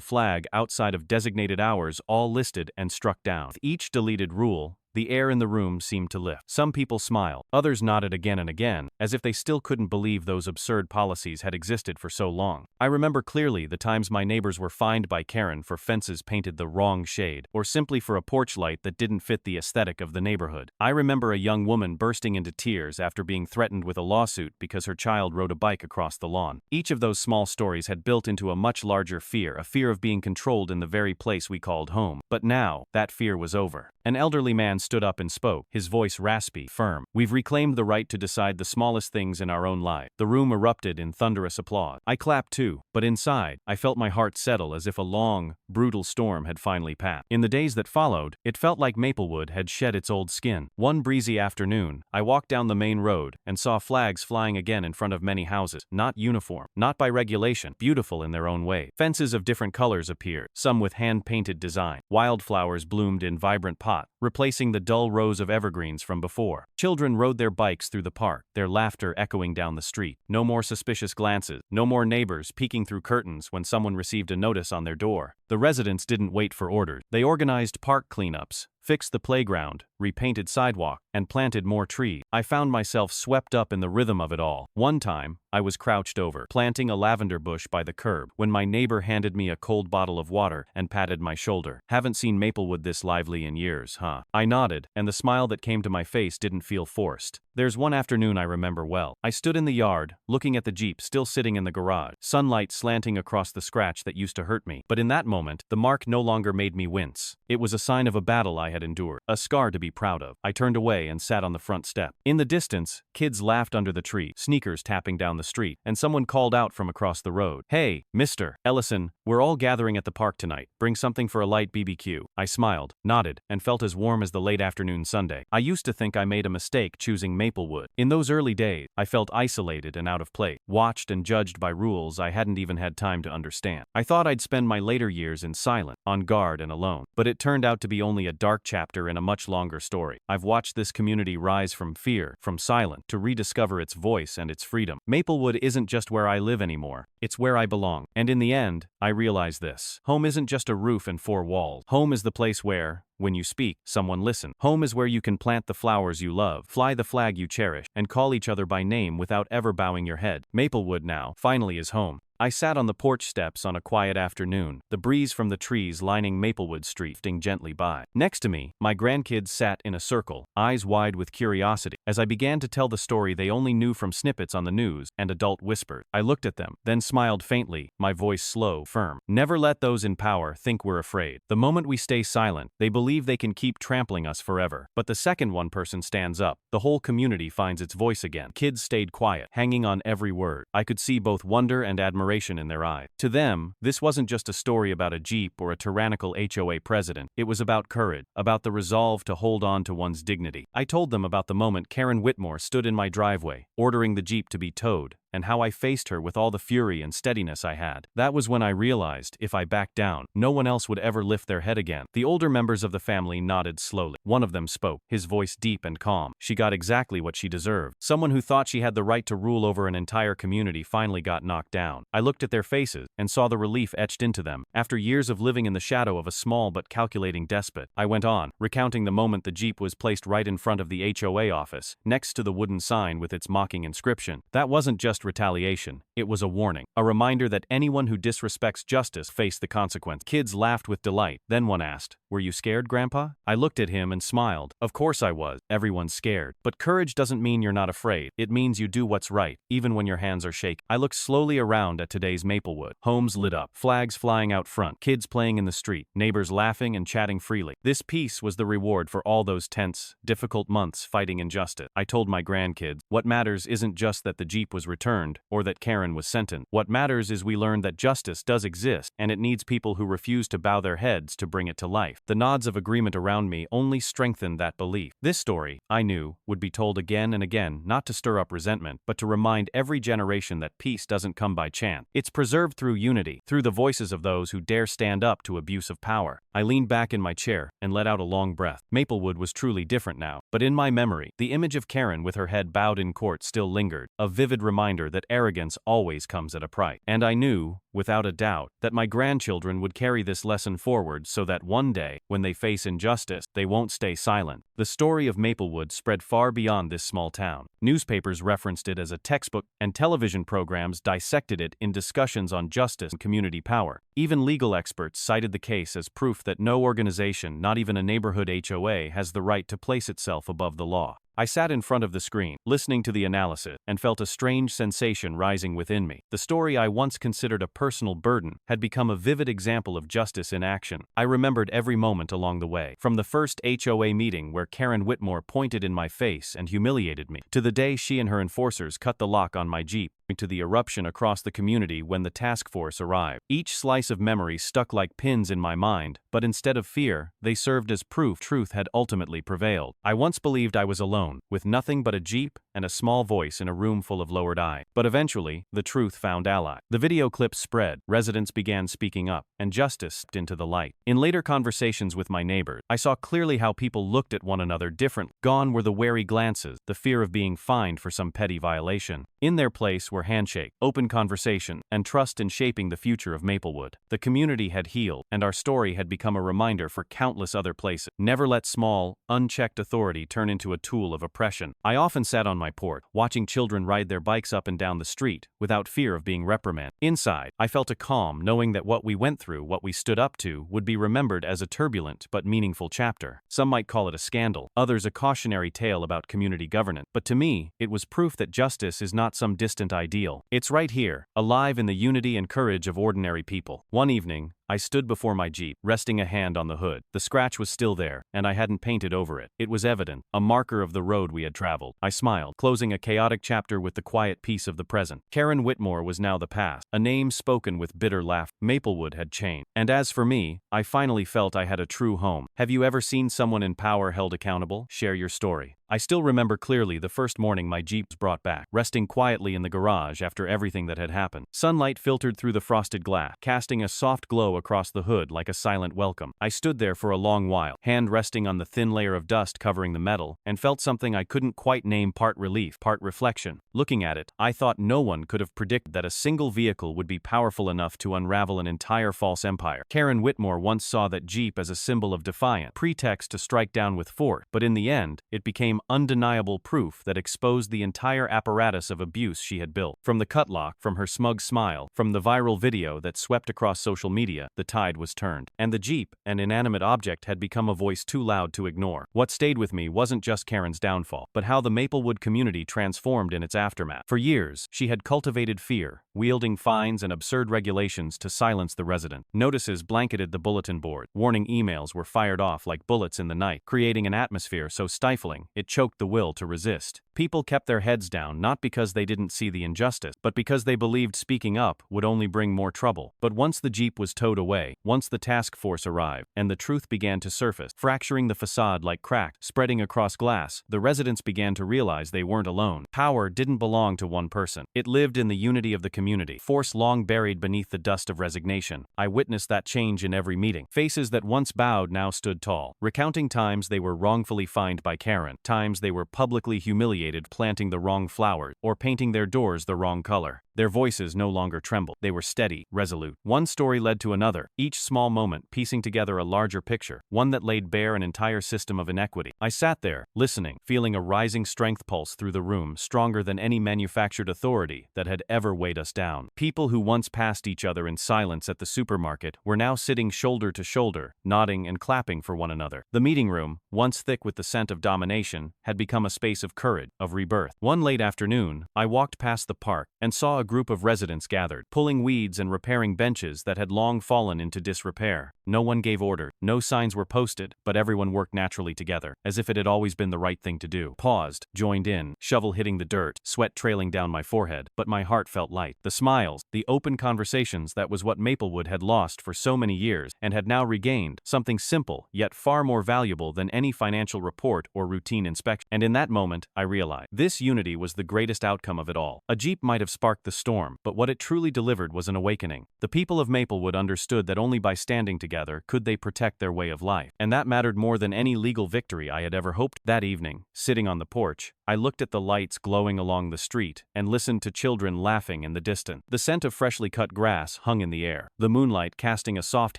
flag outside of designated hours, all listed and struck down. With each deleted rule, the air in the room seemed to lift. Some people smiled, others nodded again and again, as if they still couldn't believe those absurd policies had existed for so long. I remember clearly the times my neighbors were fined by Karen for fences painted the wrong shade, or simply for a porch light that didn't fit the aesthetic of the neighborhood. I remember a young woman bursting into tears after being threatened with a lawsuit because her child rode a bike across the lawn. Each of those small stories had built into a much larger fear, a fear of being controlled in the very place we called home. But now, that fear was over. An elderly man stood up and spoke, his voice raspy, firm. "We've reclaimed the right to decide the smallest things in our own life." The room erupted in thunderous applause. I clapped too, but inside, I felt my heart settle as if a long, brutal storm had finally passed. In the days that followed, it felt like Maplewood had shed its old skin. One breezy afternoon, I walked down the main road and saw flags flying again in front of many houses, not uniform, not by regulation, beautiful in their own way. Fences of different colors appeared, some with hand-painted design. Wildflowers bloomed in vibrant pots, replacing the dull rows of evergreens from before. Children rode their bikes through the park, their laughter echoing down the street. No more suspicious glances, no more neighbors peeking through curtains when someone received a notice on their door. The residents didn't wait for orders. They organized park cleanups, fixed the playground, repainted sidewalk, and planted more trees. I found myself swept up in the rhythm of it all. One time, I was crouched over, planting a lavender bush by the curb, when my neighbor handed me a cold bottle of water and patted my shoulder. "Haven't seen Maplewood this lively in years, huh?" I nodded, and the smile that came to my face didn't feel forced. There's one afternoon I remember well. I stood in the yard, looking at the Jeep still sitting in the garage, sunlight slanting across the scratch that used to hurt me. But in that moment, the mark no longer made me wince. It was a sign of a battle I had endured, a scar to be proud of. I turned away and sat on the front step. In the distance, kids laughed under the tree, sneakers tapping down the street, and someone called out from across the road, "Hey, Mr. Ellison, we're all gathering at the park tonight. Bring something for a light BBQ." I smiled, nodded, and felt as warm as the late afternoon Sunday. I used to think I made a mistake choosing Maplewood. In those early days, I felt isolated and out of place, watched and judged by rules I hadn't even had time to understand. I thought I'd spend my later years in silence, on guard and alone. But it turned out to be only a dark chapter in a much longer story. I've watched this community rise from fear, from silence, to rediscover its voice and its freedom. Maplewood isn't just where I live anymore, it's where I belong. And in the end, I realized this. Home isn't just a roof and four walls. Home is the place where, when you speak, someone listens. Home is where you can plant the flowers you love, fly the flag you cherish, and call each other by name without ever bowing your head. Maplewood now, finally, is home. I sat on the porch steps on a quiet afternoon, the breeze from the trees lining Maplewood Street drifting gently by. Next to me, my grandkids sat in a circle, eyes wide with curiosity, as I began to tell the story they only knew from snippets on the news and adult whispers. I looked at them, then smiled faintly, my voice slow, firm. Never let those in power think we're afraid. The moment we stay silent, they believe they can keep trampling us forever. But the second one person stands up, the whole community finds its voice again. Kids stayed quiet, hanging on every word. I could see both wonder and admiration in their eyes. To them, this wasn't just a story about a Jeep or a tyrannical HOA president. It was about courage, about the resolve to hold on to one's dignity. I told them about the moment Karen Whitmore stood in my driveway, ordering the Jeep to be towed, and how I faced her with all the fury and steadiness I had. That was when I realized, if I backed down, no one else would ever lift their head again. The older members of the family nodded slowly. One of them spoke, his voice deep and calm. She got exactly what she deserved. Someone who thought she had the right to rule over an entire community finally got knocked down. I looked at their faces and saw the relief etched into them. After years of living in the shadow of a small but calculating despot, I went on, recounting the moment the Jeep was placed right in front of the HOA office, next to the wooden sign with its mocking inscription. That wasn't just retaliation, it was a warning, a reminder that anyone who disrespects justice faced the consequence. Kids laughed with delight. Then one asked, "Were you scared, Grandpa?" I looked at him and smiled. Of course I was. Everyone's scared. But courage doesn't mean you're not afraid. It means you do what's right, even when your hands are shaking. I looked slowly around at today's Maplewood. Homes lit up, flags flying out front, kids playing in the street, neighbors laughing and chatting freely. This peace was the reward for all those tense, difficult months fighting injustice. I told my grandkids, what matters isn't just that the Jeep was returned, or that Karen was sentenced. What matters is we learned that justice does exist, and it needs people who refuse to bow their heads to bring it to life. The nods of agreement around me only strengthened that belief. This story, I knew, would be told again and again, not to stir up resentment, but to remind every generation that peace doesn't come by chance. It's preserved through unity, through the voices of those who dare stand up to abuse of power. I leaned back in my chair and let out a long breath. Maplewood was truly different now, but in my memory, the image of Karen with her head bowed in court still lingered, a vivid reminder that arrogance always comes at a price. And I knew, without a doubt, that my grandchildren would carry this lesson forward so that one day, when they face injustice, they won't stay silent. The story of Maplewood spread far beyond this small town. Newspapers referenced it as a textbook, and television programs dissected it in discussions on justice and community power. Even legal experts cited the case as proof that no organization, not even a neighborhood HOA, has the right to place itself above the law. I sat in front of the screen, listening to the analysis, and felt a strange sensation rising within me. The story I once considered a personal burden had become a vivid example of justice in action. I remembered every moment along the way, from the first HOA meeting where Karen Whitmore pointed in my face and humiliated me, to the day she and her enforcers cut the lock on my Jeep, to the eruption across the community when the task force arrived. Each slice of memory stuck like pins in my mind, but instead of fear, they served as proof truth had ultimately prevailed. I once believed I was alone, with nothing but a Jeep and a small voice in a room full of lowered eye. But eventually, the truth found ally. The video clips spread, residents began speaking up, and justice stepped into the light. In later conversations with my neighbors, I saw clearly how people looked at one another differently. Gone were the wary glances, the fear of being fined for some petty violation. In their place were handshake, open conversation, and trust in shaping the future of Maplewood. The community had healed, and our story had become a reminder for countless other places. Never let small, unchecked authority turn into a tool of oppression. I often sat on my porch, watching children ride their bikes up and down the street, without fear of being reprimanded. Inside, I felt a calm, knowing that what we went through, what we stood up to, would be remembered as a turbulent but meaningful chapter. Some might call it a scandal, others a cautionary tale about community governance. But to me, it was proof that justice is not some distant ideal. It's right here, alive in the unity and courage of ordinary people. One evening, I stood before my Jeep, resting a hand on the hood. The scratch was still there, and I hadn't painted over it. It was evident, a marker of the road we had traveled. I smiled, closing a chaotic chapter with the quiet peace of the present. Karen Whitmore was now the past, a name spoken with bitter laughter. Maplewood had changed. And as for me, I finally felt I had a true home. Have you ever seen someone in power held accountable? Share your story. I still remember clearly the first morning my Jeep was brought back, resting quietly in the garage after everything that had happened. Sunlight filtered through the frosted glass, casting a soft glow across the hood like a silent welcome. I stood there for a long while, hand resting on the thin layer of dust covering the metal, and felt something I couldn't quite name, part relief, part reflection. Looking at it, I thought no one could have predicted that a single vehicle would be powerful enough to unravel an entire false empire. Karen Whitmore once saw that Jeep as a symbol of defiance, pretext to strike down with force, but in the end, it became undeniable proof that exposed the entire apparatus of abuse she had built. From the cut lock, from her smug smile, from the viral video that swept across social media, the tide was turned. And the Jeep, an inanimate object, had become a voice too loud to ignore. What stayed with me wasn't just Karen's downfall, but how the Maplewood community transformed in its aftermath. For years, she had cultivated fear, wielding fines and absurd regulations to silence the resident. Notices blanketed the bulletin board. Warning emails were fired off like bullets in the night, creating an atmosphere so stifling it choked the will to resist. People kept their heads down not because they didn't see the injustice, but because they believed speaking up would only bring more trouble. But once the Jeep was towed away, once the task force arrived, and the truth began to surface, fracturing the facade like crack, spreading across glass, the residents began to realize they weren't alone. Power didn't belong to one person. It lived in the unity of the community, force long buried beneath the dust of resignation. I witnessed that change in every meeting. Faces that once bowed now stood tall, recounting times they were wrongfully fined by Karen, times they were publicly humiliated planting the wrong flowers, or painting their doors the wrong color. Their voices no longer trembled. They were steady, resolute. One story led to another, each small moment piecing together a larger picture, one that laid bare an entire system of inequity. I sat there, listening, feeling a rising strength pulse through the room, stronger than any manufactured authority that had ever weighed us down. People who once passed each other in silence at the supermarket were now sitting shoulder to shoulder, nodding and clapping for one another. The meeting room, once thick with the scent of domination, had become a space of courage, of rebirth. One late afternoon, I walked past the park and saw a group of residents gathered, pulling weeds and repairing benches that had long fallen into disrepair. No one gave order, no signs were posted, but everyone worked naturally together, as if it had always been the right thing to do. Paused, joined in, shovel hitting the dirt, sweat trailing down my forehead, but my heart felt light. The smiles, the open conversations, that was what Maplewood had lost for so many years and had now regained, something simple, yet far more valuable than any financial report or routine inspection. And in that moment, I realized, this unity was the greatest outcome of it all. A Jeep might have sparked the storm, but what it truly delivered was an awakening. The people of Maplewood understood that only by standing together could they protect their way of life, and that mattered more than any legal victory I had ever hoped. That evening, sitting on the porch, I looked at the lights glowing along the street and listened to children laughing in the distance. The scent of freshly cut grass hung in the air, the moonlight casting a soft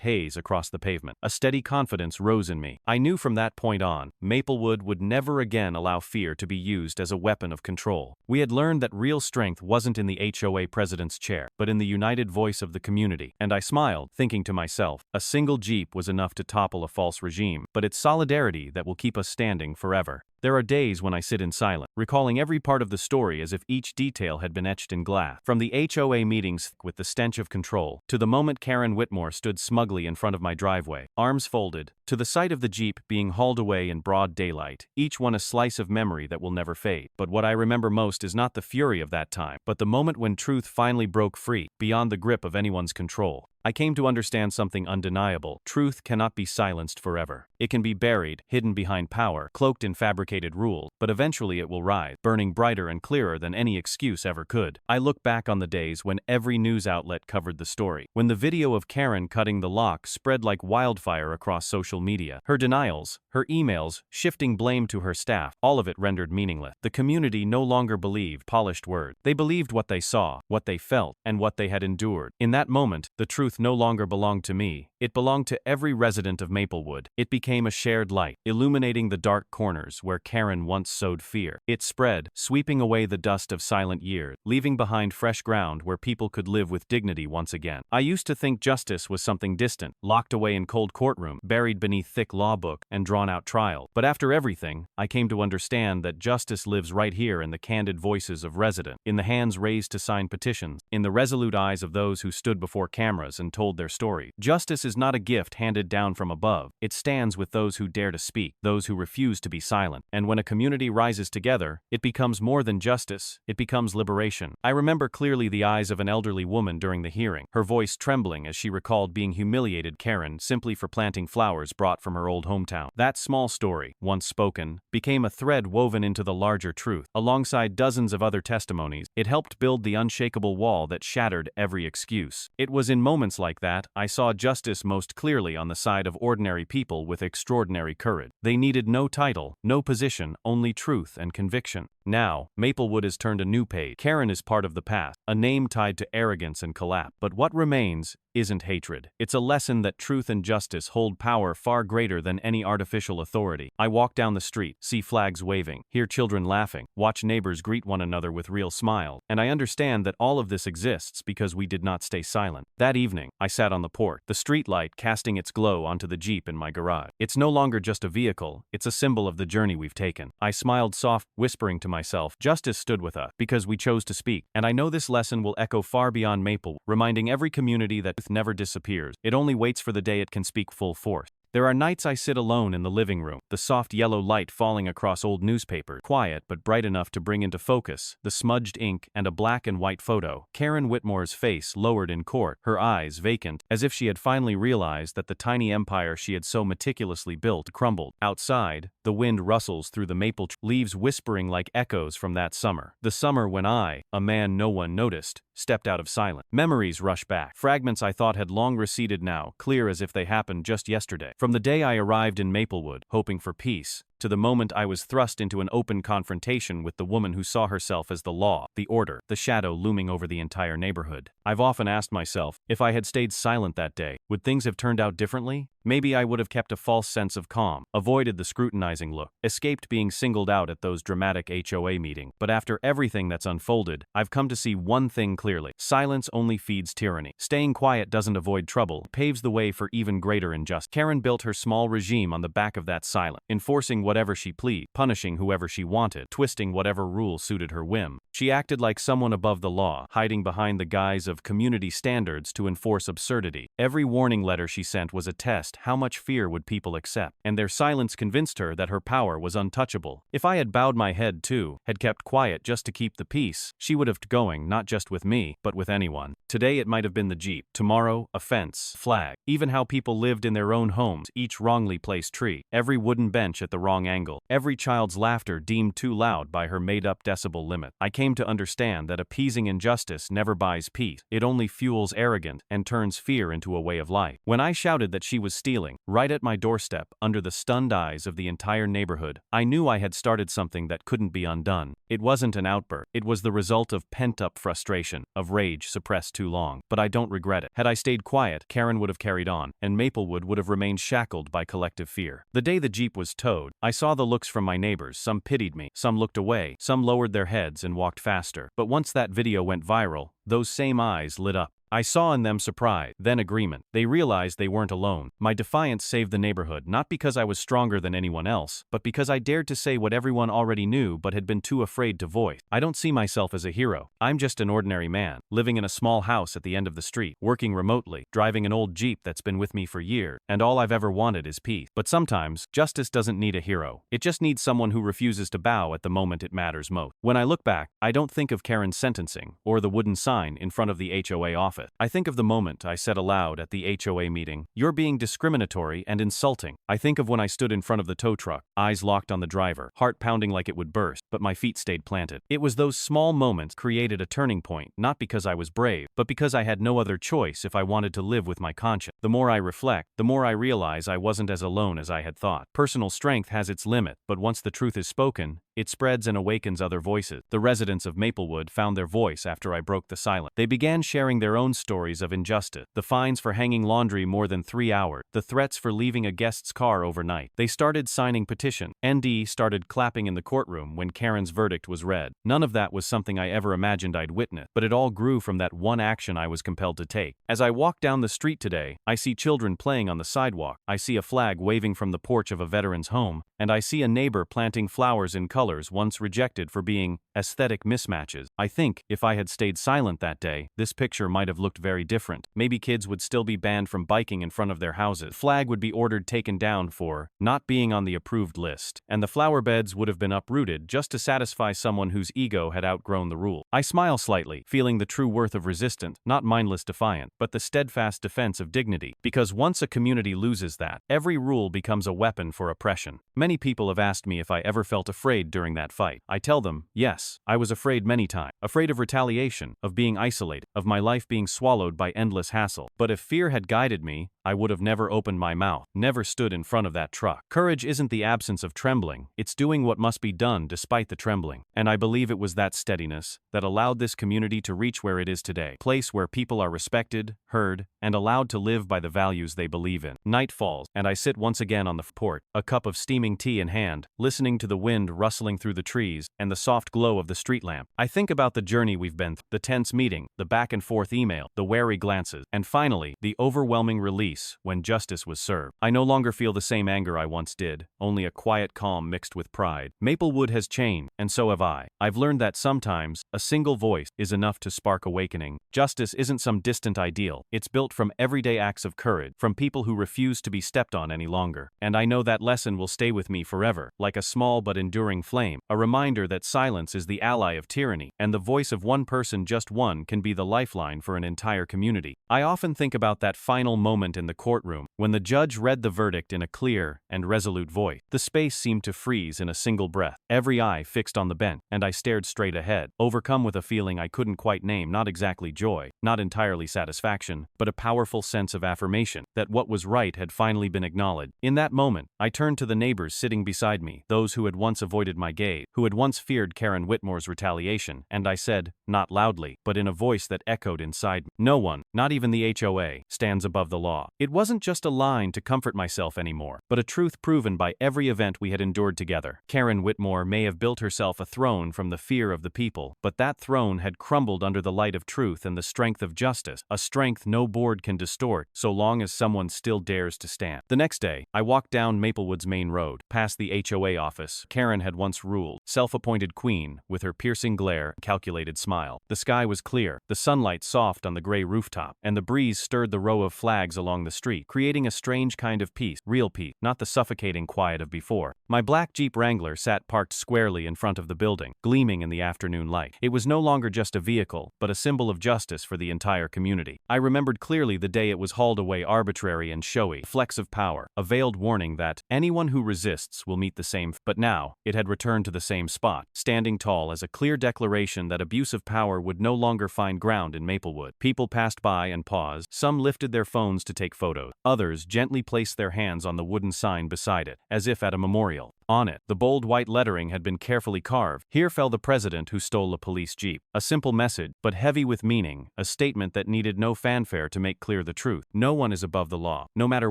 haze across the pavement. A steady confidence rose in me. I knew from that point on, Maplewood would never again allow fear to be used as a weapon of control. We had learned that real strength wasn't in the HOA president's chair, but in the united voice of the community. And I smiled, thinking to myself, a single Jeep was enough to topple a false regime, but it's solidarity that will keep us standing forever. There are days when I sit in silence, recalling every part of the story as if each detail had been etched in glass. From the HOA meetings with the stench of control, to the moment Karen Whitmore stood smugly in front of my driveway, arms folded, to the sight of the Jeep being hauled away in broad daylight, each one a slice of memory that will never fade. But what I remember most is not the fury of that time, but the moment when truth finally broke free, beyond the grip of anyone's control. I came to understand something undeniable. Truth cannot be silenced forever. It can be buried, hidden behind power, cloaked in fabricated rules, but eventually it will rise, burning brighter and clearer than any excuse ever could. I look back on the days when every news outlet covered the story, when the video of Karen cutting the lock spread like wildfire across social media. Her denials, her emails, shifting blame to her staff, all of it rendered meaningless. The community no longer believed polished words. They believed what they saw, what they felt, and what they had endured. In that moment, the truth no longer belonged to me. It belonged to every resident of Maplewood. It became a shared light, illuminating the dark corners where Karen once sowed fear. It spread, sweeping away the dust of silent years, leaving behind fresh ground where people could live with dignity once again. I used to think justice was something distant, locked away in cold courtroom, buried beneath thick law book and drawn-out trial. But after everything, I came to understand that justice lives right here in the candid voices of residents, in the hands raised to sign petitions, in the resolute eyes of those who stood before cameras and told their story. Justice is not a gift handed down from above. It stands with those who dare to speak, those who refuse to be silent. And when a community rises together, it becomes more than justice, it becomes liberation. I remember clearly the eyes of an elderly woman during the hearing, her voice trembling as she recalled being humiliated Karen simply for planting flowers brought from her old hometown. That small story, once spoken, became a thread woven into the larger truth. Alongside dozens of other testimonies, it helped build the unshakable wall that shattered every excuse. It was in moments like that I saw justice most clearly on the side of ordinary people with extraordinary courage. They needed no title, no position, only truth and conviction. Now, Maplewood has turned a new page. Karen is part of the past, a name tied to arrogance and collapse. But what remains isn't hatred. It's a lesson that truth and justice hold power far greater than any artificial authority. I walk down the street, see flags waving, hear children laughing, watch neighbors greet one another with real smiles, and I understand that all of this exists because we did not stay silent. That evening, I sat on the porch, the streetlight casting its glow onto the Jeep in my garage. It's no longer just a vehicle, it's a symbol of the journey we've taken. I smiled soft, whispering to myself, justice stood with us because we chose to speak, and I know this lesson will echo far beyond Maplewood, reminding every community that truth never disappears. It only waits for the day it can speak full force. There are nights I sit alone in the living room, the soft yellow light falling across old newspapers, quiet but bright enough to bring into focus the smudged ink and a black and white photo. Karen Whitmore's face lowered in court, her eyes vacant, as if she had finally realized that the tiny empire she had so meticulously built crumbled. Outside, the wind rustles through the maple leaves whispering like echoes from that summer. The summer when I, a man no one noticed, stepped out of silence. Memories rush back. Fragments I thought had long receded now, clear as if they happened just yesterday. From the day I arrived in Maplewood, hoping for peace, to the moment I was thrust into an open confrontation with the woman who saw herself as the law, the order, the shadow looming over the entire neighborhood. I've often asked myself, if I had stayed silent that day, would things have turned out differently? Maybe I would have kept a false sense of calm, avoided the scrutinizing look, escaped being singled out at those dramatic HOA meetings. But after everything that's unfolded, I've come to see one thing clearly. Silence only feeds tyranny. Staying quiet doesn't avoid trouble, it paves the way for even greater injustice. Karen built her small regime on the back of that silence, enforcing whatever she pleased, punishing whoever she wanted, twisting whatever rule suited her whim. She acted like someone above the law, hiding behind the guise of community standards to enforce absurdity. Every warning letter she sent was a test. How much fear would people accept? And their silence convinced her that her power was untouchable. If I had bowed my head too, had kept quiet just to keep the peace, she would have kept going not just with me, but with anyone. Today it might have been the Jeep, tomorrow a fence, flag, even how people lived in their own homes, each wrongly placed tree, every wooden bench at the wrong angle, every child's laughter deemed too loud by her made-up decibel limit. I came to understand that appeasing injustice never buys peace. It only fuels arrogance and turns fear into a way of life. When I shouted that she was stealing, right at my doorstep, under the stunned eyes of the entire neighborhood, I knew I had started something that couldn't be undone. It wasn't an outburst. It was the result of pent-up frustration, of rage suppressed too long. But I don't regret it. Had I stayed quiet, Karen would have carried on, and Maplewood would have remained shackled by collective fear. The day the Jeep was towed, I saw the looks from my neighbors. Some pitied me, some looked away, some lowered their heads and walked faster. But once that video went viral, those same eyes lit up. I saw in them surprise, then agreement. They realized they weren't alone. My defiance saved the neighborhood, not because I was stronger than anyone else, but because I dared to say what everyone already knew but had been too afraid to voice. I don't see myself as a hero. I'm just an ordinary man, living in a small house at the end of the street, working remotely, driving an old Jeep that's been with me for years, and all I've ever wanted is peace. But sometimes, justice doesn't need a hero. It just needs someone who refuses to bow at the moment it matters most. When I look back, I don't think of Karen's sentencing, or the wooden sign in front of the HOA office. I think of the moment I said aloud at the HOA meeting, "You're being discriminatory and insulting." I think of when I stood in front of the tow truck, eyes locked on the driver, heart pounding like it would burst, but my feet stayed planted. It was those small moments created a turning point, not because I was brave, but because I had no other choice if I wanted to live with my conscience. The more I reflect, the more I realize I wasn't as alone as I had thought. Personal strength has its limit, but once the truth is spoken, it spreads and awakens other voices. The residents of Maplewood found their voice after I broke the silence. They began sharing their own stories of injustice. The fines for hanging laundry more than 3 hours. The threats for leaving a guest's car overnight. They started signing petitions. ND started clapping in the courtroom when Karen's verdict was read. None of that was something I ever imagined I'd witness, but it all grew from that one action I was compelled to take. As I walk down the street today, I see children playing on the sidewalk. I see a flag waving from the porch of a veteran's home, and I see a neighbor planting flowers in colors once rejected for being aesthetic mismatches. I think, if I had stayed silent that day, this picture might have looked very different. Maybe kids would still be banned from biking in front of their houses. The flag would be ordered taken down for not being on the approved list, and the flower beds would have been uprooted just to satisfy someone whose ego had outgrown the rule. I smile slightly, feeling the true worth of resistance, not mindless defiance, but the steadfast defense of dignity. Because once a community loses that, every rule becomes a weapon for oppression. Many people have asked me if I ever felt afraid during that fight. I tell them, yes, I was afraid many times. Afraid of retaliation, of being isolated, of my life being swallowed by endless hassle. But if fear had guided me, I would have never opened my mouth, never stood in front of that truck. Courage isn't the absence of trembling, it's doing what must be done despite the trembling. And I believe it was that steadiness that allowed this community to reach where it is today. A place where people are respected, heard, and allowed to live by the values they believe in. Night falls, and I sit once again on the porch, a cup of steaming tea in hand, listening to the wind rustling through the trees and the soft glow of the street lamp. I think about the journey we've been through, the tense meeting, the back and forth email, the wary glances, and finally, the overwhelming release when justice was served. I no longer feel the same anger I once did, only a quiet calm mixed with pride. Maplewood has changed, and so have I. I've learned that sometimes, a single voice is enough to spark awakening. Justice isn't some distant ideal, it's built from everyday acts of courage, from people who refuse to be stepped on any longer. And I know that lesson will stay with me forever, like a small but enduring flame, a reminder that silence is the ally of tyranny, and the voice of one person, just one, can be the lifeline for an entire community. I often think about that final moment in the courtroom, when the judge read the verdict in a clear and resolute voice. The space seemed to freeze in a single breath, every eye fixed on the bench, and I stared straight ahead, overcome with a feeling I couldn't quite name, not exactly joy, not entirely satisfaction, but a powerful sense of affirmation, that what was right had finally been acknowledged. In that moment, I turned to the neighbors sitting beside me, those who had once avoided my gaze, who had once feared Karen Whitmore's retaliation, and I said, not loudly, but in a voice that echoed inside me, no one, not even the HOA, stands above the law. It wasn't just a line to comfort myself anymore, but a truth proven by every event we had endured together. Karen Whitmore may have built herself a throne from the fear of the people, but that throne had crumbled under the light of truth and the strength of justice, a strength no board can distort, so long as someone still dares to stand. The next day, I walked down Maplewood's main road, past the HOA office Karen had once ruled, self-appointed queen, with her piercing glare, calculated smile. The sky was clear, the sunlight soft on the gray rooftop, and the breeze stirred the row of flags along the street, creating a strange kind of peace, real peace, not the suffocating quiet of before. My black Jeep Wrangler sat parked squarely in front of the building, gleaming in the afternoon light. It was no longer just a vehicle, but a symbol of justice for the entire community. I remembered clearly the day it was hauled away, arbitrary and showy, flecks of power, a veiled warning that anyone who resists will meet the same. But now, it had returned to the same spot, standing tall as a clear declaration that abuse of power would no longer find ground in Maplewood. People passed by and paused, some lifted their phones to take photos, others gently placed their hands on the wooden sign beside it, as if at a memorial. On it, the bold white lettering had been carefully carved. Here fell the president who stole a police jeep. A simple message, but heavy with meaning, a statement that needed no fanfare to make clear the truth. No one is above the law, no matter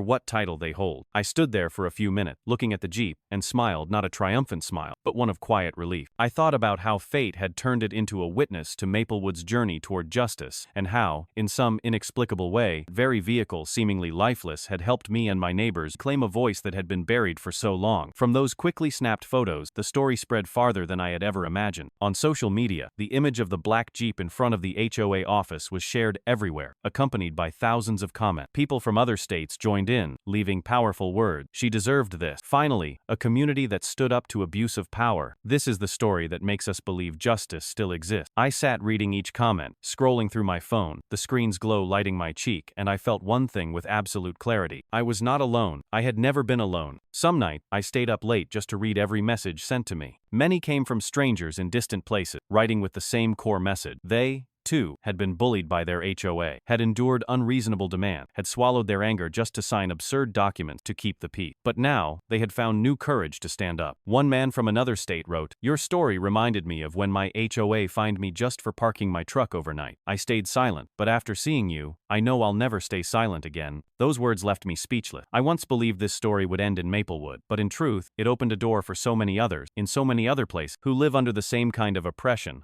what title they hold. I stood there for a few minutes, looking at the jeep, and smiled, not a triumphant smile, but one of quiet relief. I thought about how fate had turned it into a witness to Maplewood's journey toward justice, and how, in some inexplicable way, the very vehicle seemingly lifeless had helped me and my neighbors claim a voice that had been buried for so long. From those quickly snapped photos, the story spread farther than I had ever imagined. On social media, the image of the black jeep in front of the HOA office was shared everywhere, accompanied by thousands of comments. People from other states joined in, leaving powerful words. She deserved this. Finally, a community that stood up to abuse of power. This is the story that makes us believe justice still exists. I sat reading each comment, scrolling through my phone, the screen's glow lighting my cheek, and I felt one thing with absolute clarity. I was not alone. I had never been alone. Some night, I stayed up late just to read every message sent to me. Many came from strangers in distant places, writing with the same core message. They, too, had been bullied by their HOA, had endured unreasonable demand, had swallowed their anger just to sign absurd documents to keep the peace. But now, they had found new courage to stand up. One man from another state wrote, "Your story reminded me of when my HOA fined me just for parking my truck overnight. I stayed silent, but after seeing you, I know I'll never stay silent again." Those words left me speechless. I once believed this story would end in Maplewood, but in truth, it opened a door for so many others, in so many other places, who live under the same kind of oppression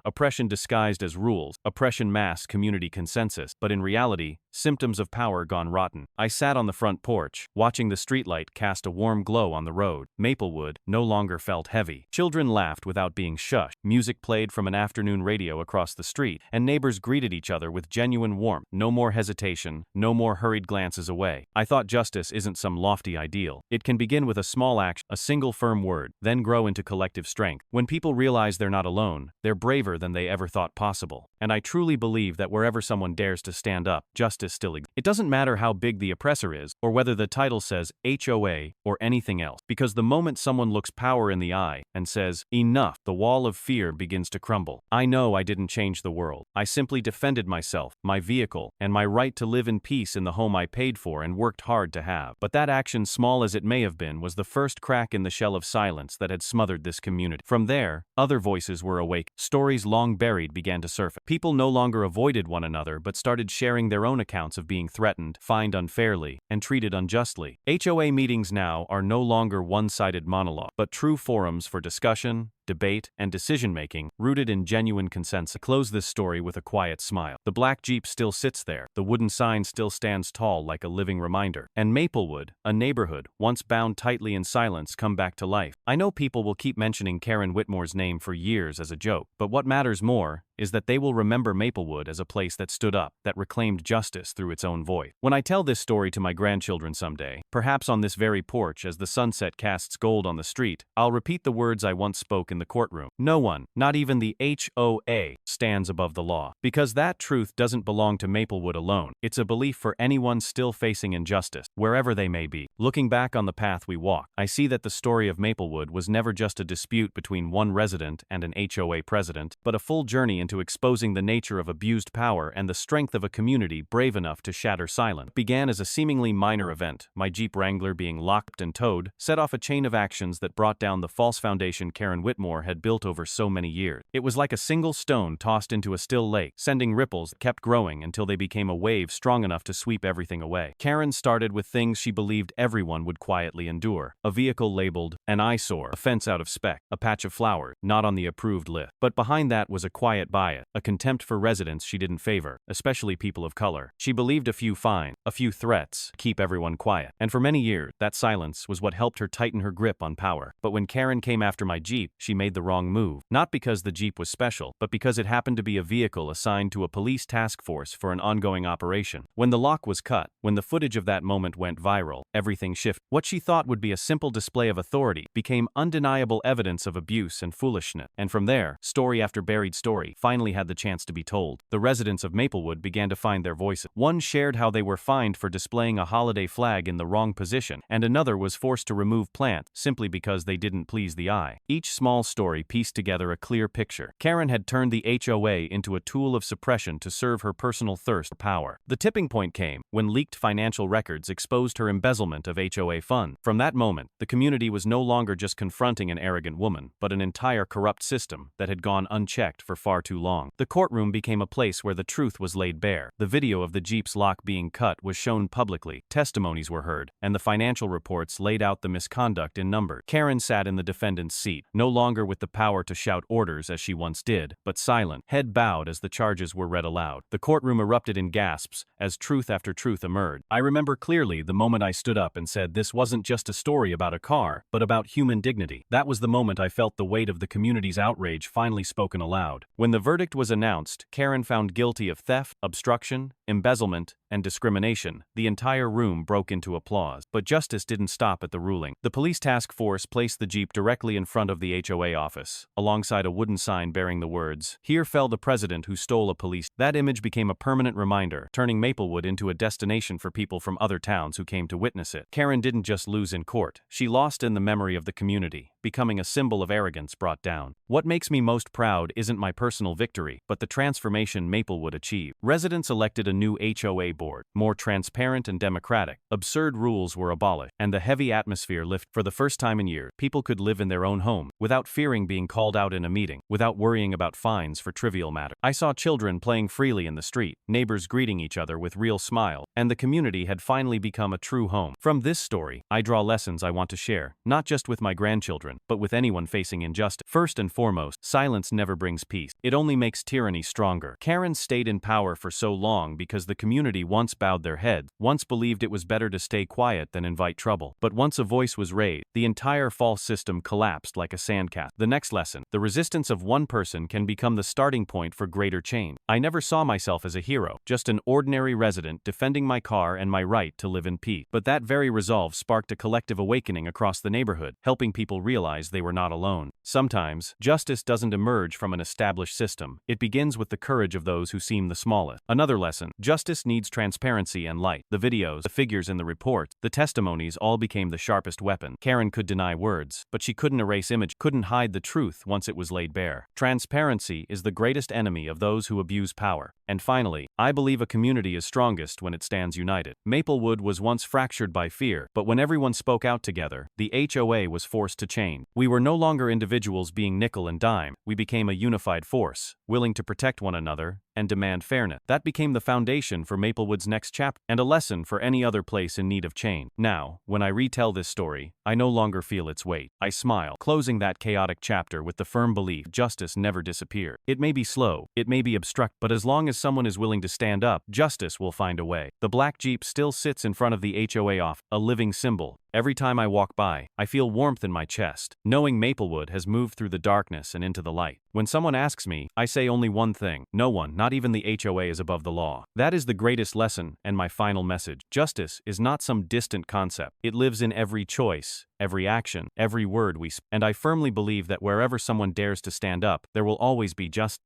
disguised as rules, oppression masked community consensus, but in reality, symptoms of power gone rotten. I sat on the front porch, watching the streetlight cast a warm glow on the road. Maplewood no longer felt heavy. Children laughed without being shushed. Music played from an afternoon radio across the street, and neighbors greeted each other with genuine warmth. No more hesitation, no more hurried glances away. I thought justice isn't some lofty ideal. It can begin with a small action, a single firm word, then grow into collective strength. When people realize they're not alone, they're braver than they ever thought possible. And I truly believe that wherever someone dares to stand up, justice still exists. It doesn't matter how big the oppressor is, or whether the title says HOA or anything else, because the moment someone looks power in the eye and says, "Enough," the wall of fear begins to crumble. I know I didn't change the world. I simply defended myself, my vehicle, and my right to live in peace in the home I paid for and worked hard to have. But that action, small as it may have been, was the first crack in the shell of silence that had smothered this community. From there, other voices were awake. Stories long buried began to surface. People no longer avoided one another but started sharing their own accounts of being threatened, fined unfairly, and treated unjustly. HOA meetings now are no longer one-sided monologue, but true forums for discussion, debate, and decision-making, rooted in genuine consensus. I close this story with a quiet smile. The black Jeep still sits there, the wooden sign still stands tall like a living reminder, and Maplewood, a neighborhood once bound tightly in silence, come back to life. I know people will keep mentioning Karen Whitmore's name for years as a joke, but what matters more is that they will remember Maplewood as a place that stood up, that reclaimed justice through its own voice. When I tell this story to my grandchildren someday, perhaps on this very porch as the sunset casts gold on the street, I'll repeat the words I once spoke in the courtroom. No one, not even the HOA, stands above the law. Because that truth doesn't belong to Maplewood alone. It's a belief for anyone still facing injustice, wherever they may be. Looking back on the path we walked, I see that the story of Maplewood was never just a dispute between one resident and an HOA president, but a full journey into exposing the nature of abused power and the strength of a community brave enough to shatter silence. It began as a seemingly minor event. My Jeep Wrangler being locked and towed set off a chain of actions that brought down the false foundation Karen Whitmore had built over so many years. It was like a single stone tossed into a still lake, sending ripples that kept growing until they became a wave strong enough to sweep everything away. Karen started with things she believed everyone would quietly endure. A vehicle labeled an eyesore, a fence out of spec, a patch of flowers not on the approved list. But behind that was a quiet bias, a contempt for residents she didn't favor, especially people of color. She believed a few fines, a few threats, keep everyone quiet. And for many years, that silence was what helped her tighten her grip on power. But when Karen came after my Jeep, she made the wrong move. Not because the Jeep was special, but because it happened to be a vehicle assigned to a police task force for an ongoing operation. When the lock was cut, when the footage of that moment went viral, everything shifted. What she thought would be a simple display of authority became undeniable evidence of abuse and foolishness. And from there, story after buried story finally had the chance to be told. The residents of Maplewood began to find their voices. One shared how they were fined for displaying a holiday flag in the wrong position, and another was forced to remove plants simply because they didn't please the eye. Each small story pieced together a clear picture. Karen had turned the HOA into a tool of suppression to serve her personal thirst for power. The tipping point came when leaked financial records exposed her embezzlement of HOA funds. From that moment, the community was no longer just confronting an arrogant woman, but an entire corrupt system that had gone unchecked for far too long. The courtroom became a place where the truth was laid bare. The video of the Jeep's lock being cut was shown publicly, testimonies were heard, and the financial reports laid out the misconduct in numbers. Karen sat in the defendant's seat, no longer with the power to shout orders as she once did, but silent, head bowed as the charges were read aloud. The courtroom erupted in gasps as truth after truth emerged. I remember clearly the moment I stood up and said this wasn't just a story about a car, but about human dignity. That was the moment I felt the weight of the community's outrage finally spoken aloud. When the verdict was announced, Karen found guilty of theft, obstruction, embezzlement, and discrimination. The entire room broke into applause. But justice didn't stop at the ruling. The police task force placed the Jeep directly in front of the HOA office, alongside a wooden sign bearing the words, "Here fell the president who stole a police." That image became a permanent reminder, turning Maplewood into a destination for people from other towns who came to witness it. Karen didn't just lose in court, she lost in the memory of the community, becoming a symbol of arrogance brought down. What makes me most proud isn't my personal victory, but the transformation Maplewood achieved. Residents elected a new HOA board, more transparent and democratic. Absurd rules were abolished, and the heavy atmosphere lifted. For the first time in years, people could live in their own home, without fearing being called out in a meeting, without worrying about fines for trivial matters. I saw children playing freely in the street, neighbors greeting each other with real smiles, and the community had finally become a true home. From this story, I draw lessons I want to share, not just with my grandchildren, but with anyone facing injustice. First and foremost, silence never brings peace. It only makes tyranny stronger. Karen stayed in power for so long because the community once bowed their heads, once believed it was better to stay quiet than invite trouble. But once a voice was raised, the entire false system collapsed like a sandcastle. The next lesson: the resistance of one person can become the starting point for greater change. I never saw myself as a hero, just an ordinary resident defending my car and my right to live in peace. But that very resolve sparked a collective awakening across the neighborhood, helping people realize they were not alone. Sometimes, justice doesn't emerge from an established system. It begins with the courage of those who seem the smallest. Another lesson: justice needs transparency and light. The videos, the figures in the reports, the testimonies all became the sharpest weapon. Karen could deny words, but she couldn't erase image, couldn't hide the truth once it was laid bare. Transparency is the greatest enemy of those who abuse power. And finally, I believe a community is strongest when it stands united. Maplewood was once fractured by fear, but when everyone spoke out together, the HOA was forced to change. We were no longer individuals being nickel and dime, we became a unified force, willing to protect one another and demand fairness. That became the foundation for Maplewood's next chapter, and a lesson for any other place in need of change. Now, when I retell this story, I no longer feel its weight. I smile, closing that chaotic chapter with the firm belief justice never disappears. It may be slow, it may be abstract, but as long as someone is willing to stand up, justice will find a way. The black Jeep still sits in front of the HOA office, a living symbol. Every time I walk by, I feel warmth in my chest, knowing Maplewood has moved through the darkness and into the light. When someone asks me, I say only one thing: no one, not even the HOA, is above the law. That is the greatest lesson and my final message. Justice is not some distant concept. It lives in every choice, every action, every word we speak. And I firmly believe that wherever someone dares to stand up, there will always be justice.